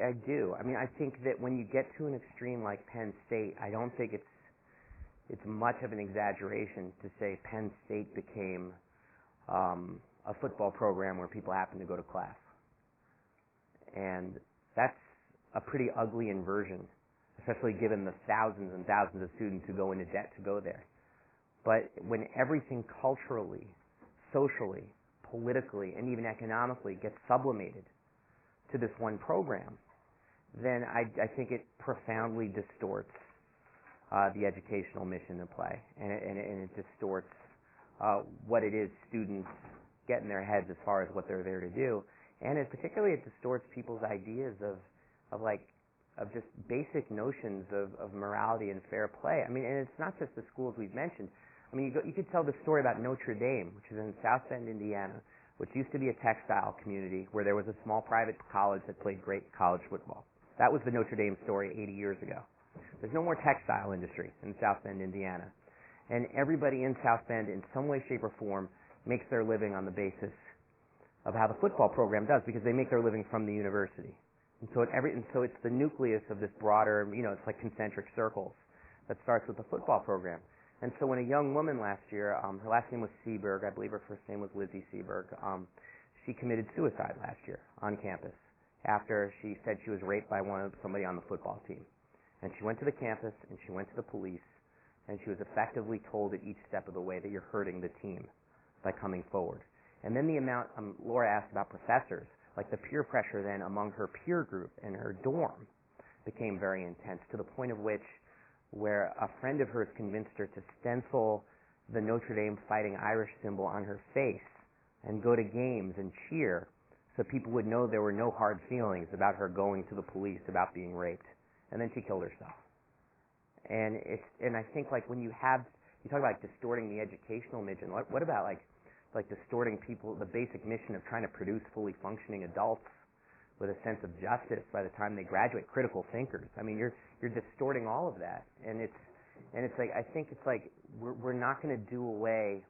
I do. I mean, I think that when you get to an extreme like Penn State, I don't think it's much of an exaggeration to say Penn State became a football program where people happen to go to class. And that's a pretty ugly inversion, especially given the thousands and thousands of students who go into debt to go there. But when everything culturally, socially, politically, and even economically gets sublimated to this one program, then I think it profoundly distorts the educational mission in play, and it distorts what it is students get in their heads as far as what they're there to do, and particularly it distorts people's ideas of like just basic notions of morality and fair play. I mean, and it's not just the schools we've mentioned. I mean, you could tell the story about Notre Dame, which is in South Bend, Indiana, which used to be a textile community where there was a small private college that played great college football. That was the Notre Dame story 80 years ago. There's no more textile industry in South Bend, Indiana. And everybody in South Bend, in some way, shape, or form, makes their living on the basis of how the football program does, because they make their living from the university. And so it's the nucleus of this broader, it's like concentric circles that starts with the football program. And so when a young woman last year, her last name was Seberg, I believe her first name was Lizzie Seberg, she committed suicide last year on campus after she said she was raped by somebody on the football team. And she went to the campus, and she went to the police, and she was effectively told at each step of the way that you're hurting the team by coming forward. And then the amount, Laura asked about professors, like the peer pressure then among her peer group and her dorm became very intense, to the point of which where a friend of hers convinced her to stencil the Notre Dame Fighting Irish symbol on her face and go to games and cheer so people would know there were no hard feelings about her going to the police about being raped. And then she killed herself. And I think like when you talk about like distorting the educational mission, what about like distorting the basic mission of trying to produce fully functioning adults with a sense of justice by the time they graduate, critical thinkers. I mean, you're distorting all of that, and it's like I think it's like we're not going to do away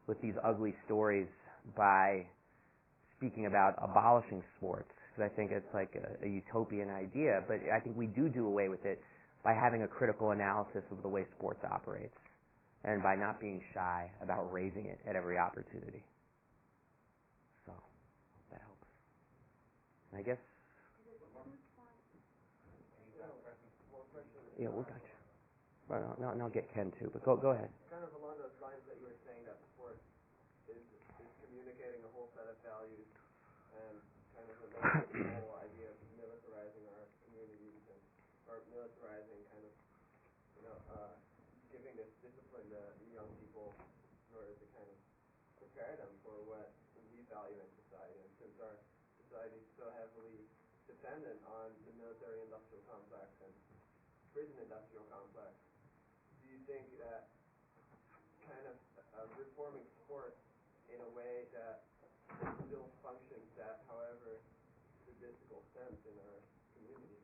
with these ugly stories by speaking about abolishing sports, because I think it's like a utopian idea. But I think we do away with it by having a critical analysis of the way sports operates, and by not being shy about raising it at every opportunity. So, hope that helps. I guess. Yeah, we'll got you. Well, and I'll get Ken too, but go ahead. Kind of along those lines that you were saying that sport is communicating a whole set of values and kind of the whole idea of militarizing our communities or militarizing kind of giving this discipline to young people in order to kind of prepare them for what we value in society. And since our society is so heavily dependent on the military-industrial complex and prison-industrial complex, do you think that kind of reforming sport in a way that still functions that, however, statistical sense in our community?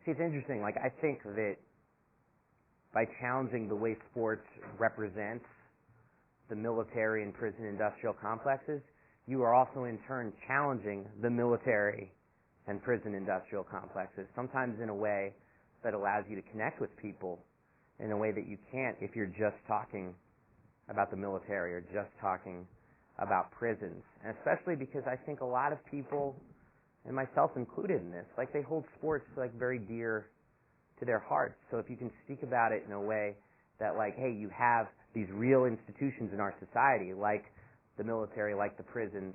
See, it's interesting. Like, I think that by challenging the way sports represents the military and prison-industrial complexes, you are also in turn challenging the military and prison-industrial complexes, sometimes in a way that allows you to connect with people in a way that you can't if you're just talking about the military or just talking about prisons. And especially because I think a lot of people, and myself included in this, like they hold sports like very dear to their hearts. So if you can speak about it in a way that like, hey, you have these real institutions in our society, like the military, like the prisons,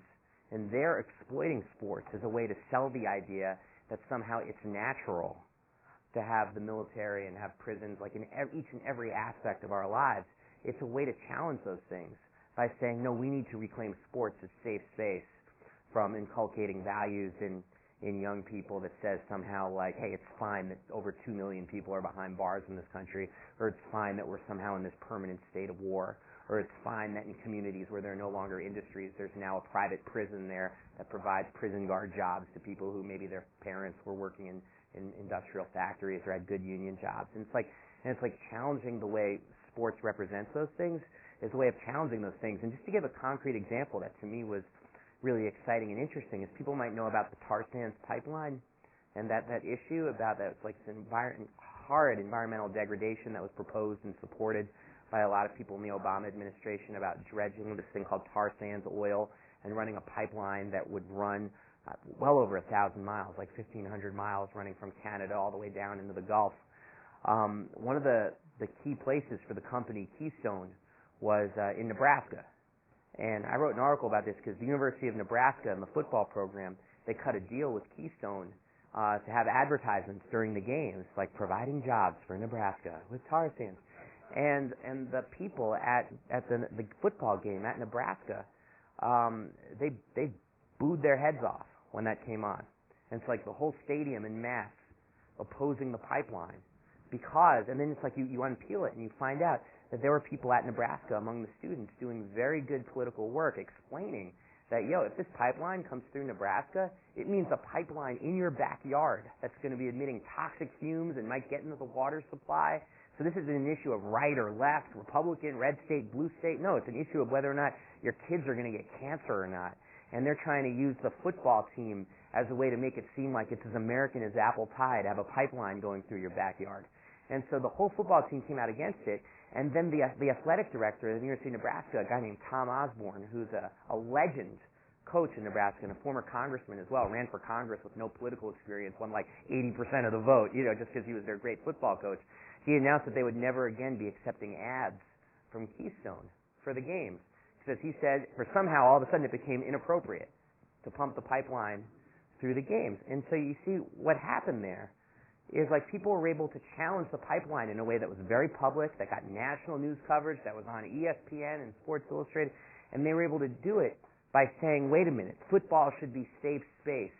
and they're exploiting sports as a way to sell the idea that somehow it's natural to have the military and have prisons like in each and every aspect of our lives. It's a way to challenge those things by saying, no, we need to reclaim sports as safe space from inculcating values in young people that says somehow like, hey, it's fine that over 2 million people are behind bars in this country, or it's fine that we're somehow in this permanent state of war, or it's fine that in communities where there are no longer industries, there's now a private prison there that provides prison guard jobs to people who maybe their parents were working in industrial factories or had good union jobs. And it's like challenging the way sports represents those things is a way of challenging those things. And just to give a concrete example that to me was really exciting and interesting is people might know about the tar sands pipeline and that issue about that like hard environmental degradation that was proposed and supported by a lot of people in the Obama administration about dredging this thing called tar sands oil and running a pipeline that would run well over 1,000 miles, like 1,500 miles running from Canada all the way down into the Gulf. One of the key places for the company Keystone was in Nebraska. And I wrote an article about this because the University of Nebraska and the football program, they cut a deal with Keystone to have advertisements during the games, like providing jobs for Nebraska with tar sands. And the people at the football game at Nebraska, they booed their heads off when that came on. And it's like the whole stadium in mass opposing the pipeline. Because, and then it's like you unpeel it and you find out that there were people at Nebraska among the students doing very good political work explaining that, if this pipeline comes through Nebraska, it means a pipeline in your backyard that's going to be emitting toxic fumes and might get into the water supply. So this isn't an issue of right or left, Republican, red state, blue state. No, it's an issue of whether or not your kids are going to get cancer or not. And they're trying to use the football team as a way to make it seem like it's as American as apple pie to have a pipeline going through your backyard. And so the whole football team came out against it. And then the athletic director of the University of Nebraska, a guy named Tom Osborne, who's a legend coach in Nebraska and a former congressman as well, ran for Congress with no political experience, won like 80% of the vote, just because he was their great football coach. He announced that they would never again be accepting ads from Keystone for the games. Because he said, for somehow all of a sudden it became inappropriate to pump the pipeline through the games. And so you see what happened there is like people were able to challenge the pipeline in a way that was very public, that got national news coverage, that was on ESPN and Sports Illustrated, and they were able to do it by saying, wait a minute, football should be safe space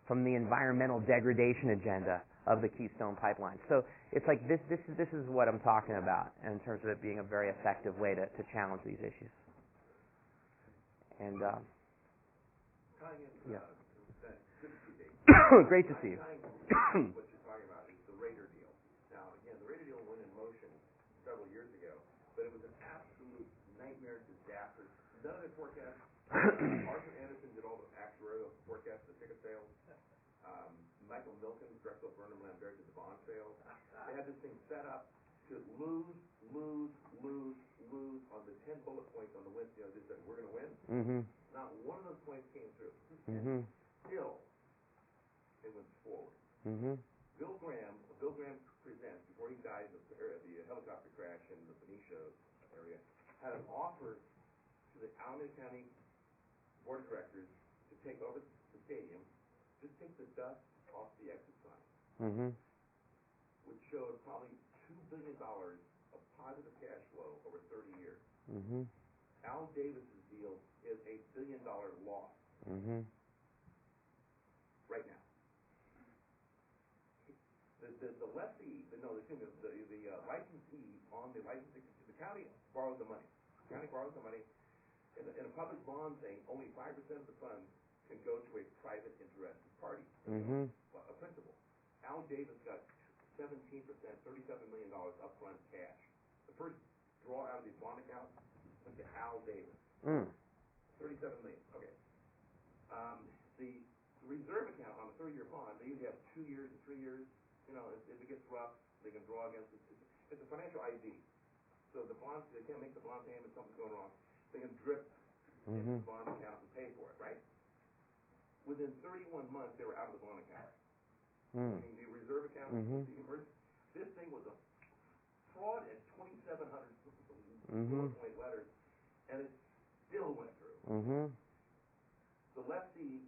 from the environmental degradation agenda of the Keystone Pipeline. So it's like this is what I'm talking about in terms of it being a very effective way to challenge these issues. And yeah. Great to see you. What you're talking about is the Raider deal. Now, again, the Raider deal went in motion several years ago, but it was an absolute nightmare disaster. None of the forecasts. Arthur Anderson did all the actuarial forecasts of the ticket sales. Michael Milken, Drexel Burnham Lambert did the bond sales. They had this thing set up to lose on the 10 bullet points on the win. They said, we're going to win. Mm-hmm. Not one of those points came through. Mm-hmm. Still, it went forward. Mm-hmm. Bill Graham presents, before he died in the helicopter crash in the Benicia area, had an offer to the Alameda County Board of Directors to take over the stadium, just take the dust off the exit sign, Mm-hmm. which showed probably $2 billion of positive cash flow over 30 years. Mm-hmm. Al Davis's deal is $1 billion loss Mm-hmm. right now. The lessee, the licensee on the licensing, the county borrowed the money. The county borrows the money. In a public bond thing, only 5% of the funds can go to a private interested party, Mm-hmm. a principal. Al Davis got 17%, $37 million upfront cash. The first draw out of these bond accounts went to Al Davis. Mm. $37 million. Okay. The reserve account on a 30-year bond, they usually have 2 years and 3 years. If it gets rough, they can draw against it. It's a financial ID. So the bonds, they can't make the bond payment, something's going wrong. They can drip into the bond account and pay for it, right? Within 31 months, they were out of the bond account. Mm. I mean, the reserve account, this thing was a fraud at 2,700 point letters, and it still went through. Mm-hmm. The licensee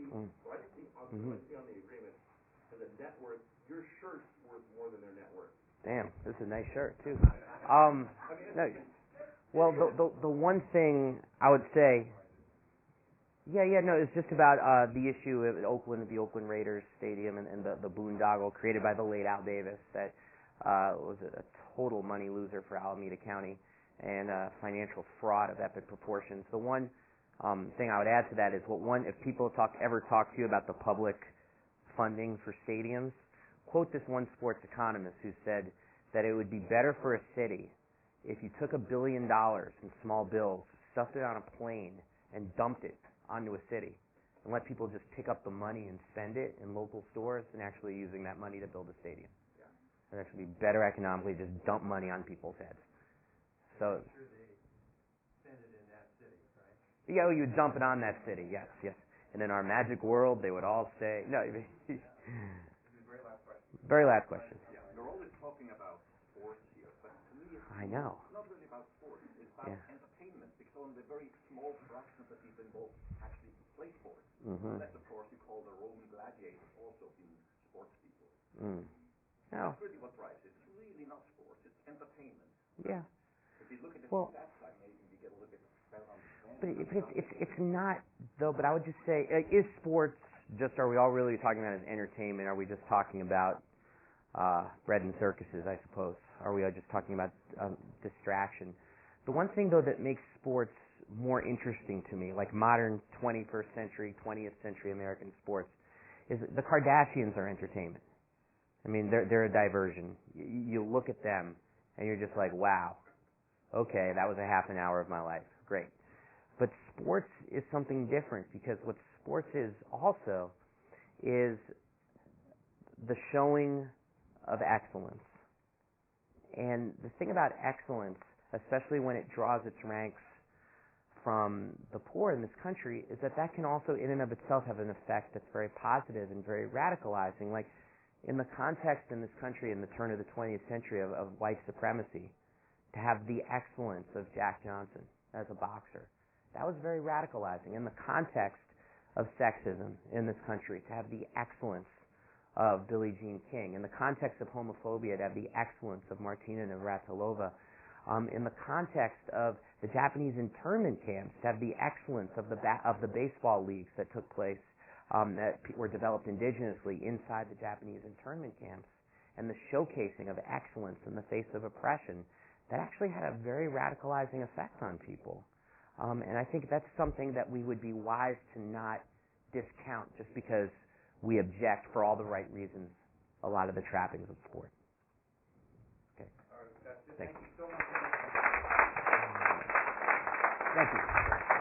on the agreement has a net worth. Your shirt's worth more than their net worth. Damn, this is a nice shirt too. No, well, the one thing I would say, it's just about the issue of Oakland, the Oakland Raiders stadium, and the boondoggle created by the late Al Davis that was a total money loser for Alameda County and financial fraud of epic proportions. The one thing I would add to that is if people ever talk to you about the public funding for stadiums, quote this one sports economist who said that it would be better for a city if you took $1 billion in small bills, stuffed it on a plane, and dumped it onto a city, and let people just pick up the money and spend it in local stores than actually using that money to build a stadium. Yeah. It would actually be better economically to just dump money on people's heads. So. Make sure they spend it in that city, right? Yeah, you would dump it on that city, yes. And in our magic world, they would all say, no. This is a very last question. Very last question. Yeah, you're always talking about sports here, but to me it's I know. not really about sports. It's about entertainment, because only the very small fraction of the people involved actually play sports. Mm-hmm. Unless, of course, you call the Roman gladiators also being sports people. Mm. No. That's really what drives it. It's really not sports. It's entertainment. Yeah. If you look at the stats side, maybe you get a little bit better understanding. But it's not, though, but I would just say, is sports just, are we all really talking about as entertainment? Are we just talking about bread and circuses, I suppose? Are we just talking about distraction? The one thing, though, that makes sports more interesting to me, like modern 21st century, 20th century American sports, is the Kardashians are entertainment. I mean, they're a diversion. You look at them, and you're just like, wow, okay, that was a half an hour of my life. Great. But sports is something different, because what sports is also is the showing of excellence. And the thing about excellence, especially when it draws its ranks from the poor in this country, is that can also in and of itself have an effect that's very positive and very radicalizing. Like in the context in this country in the turn of the 20th century of white supremacy, to have the excellence of Jack Johnson as a boxer, that was very radicalizing. In the context of sexism in this country, to have the excellence of Billie Jean King. In the context of homophobia, to have the excellence of Martina Navratilova. In the context of the Japanese internment camps, to have the excellence of the baseball leagues that took place, that were developed indigenously inside the Japanese internment camps, and the showcasing of excellence in the face of oppression, that actually had a very radicalizing effect on people. And I think that's something that we would be wise to not discount just because we object, for all the right reasons, a lot of the trappings of sport. Okay. All right, that's it. Thank Thank you so much. Thank you.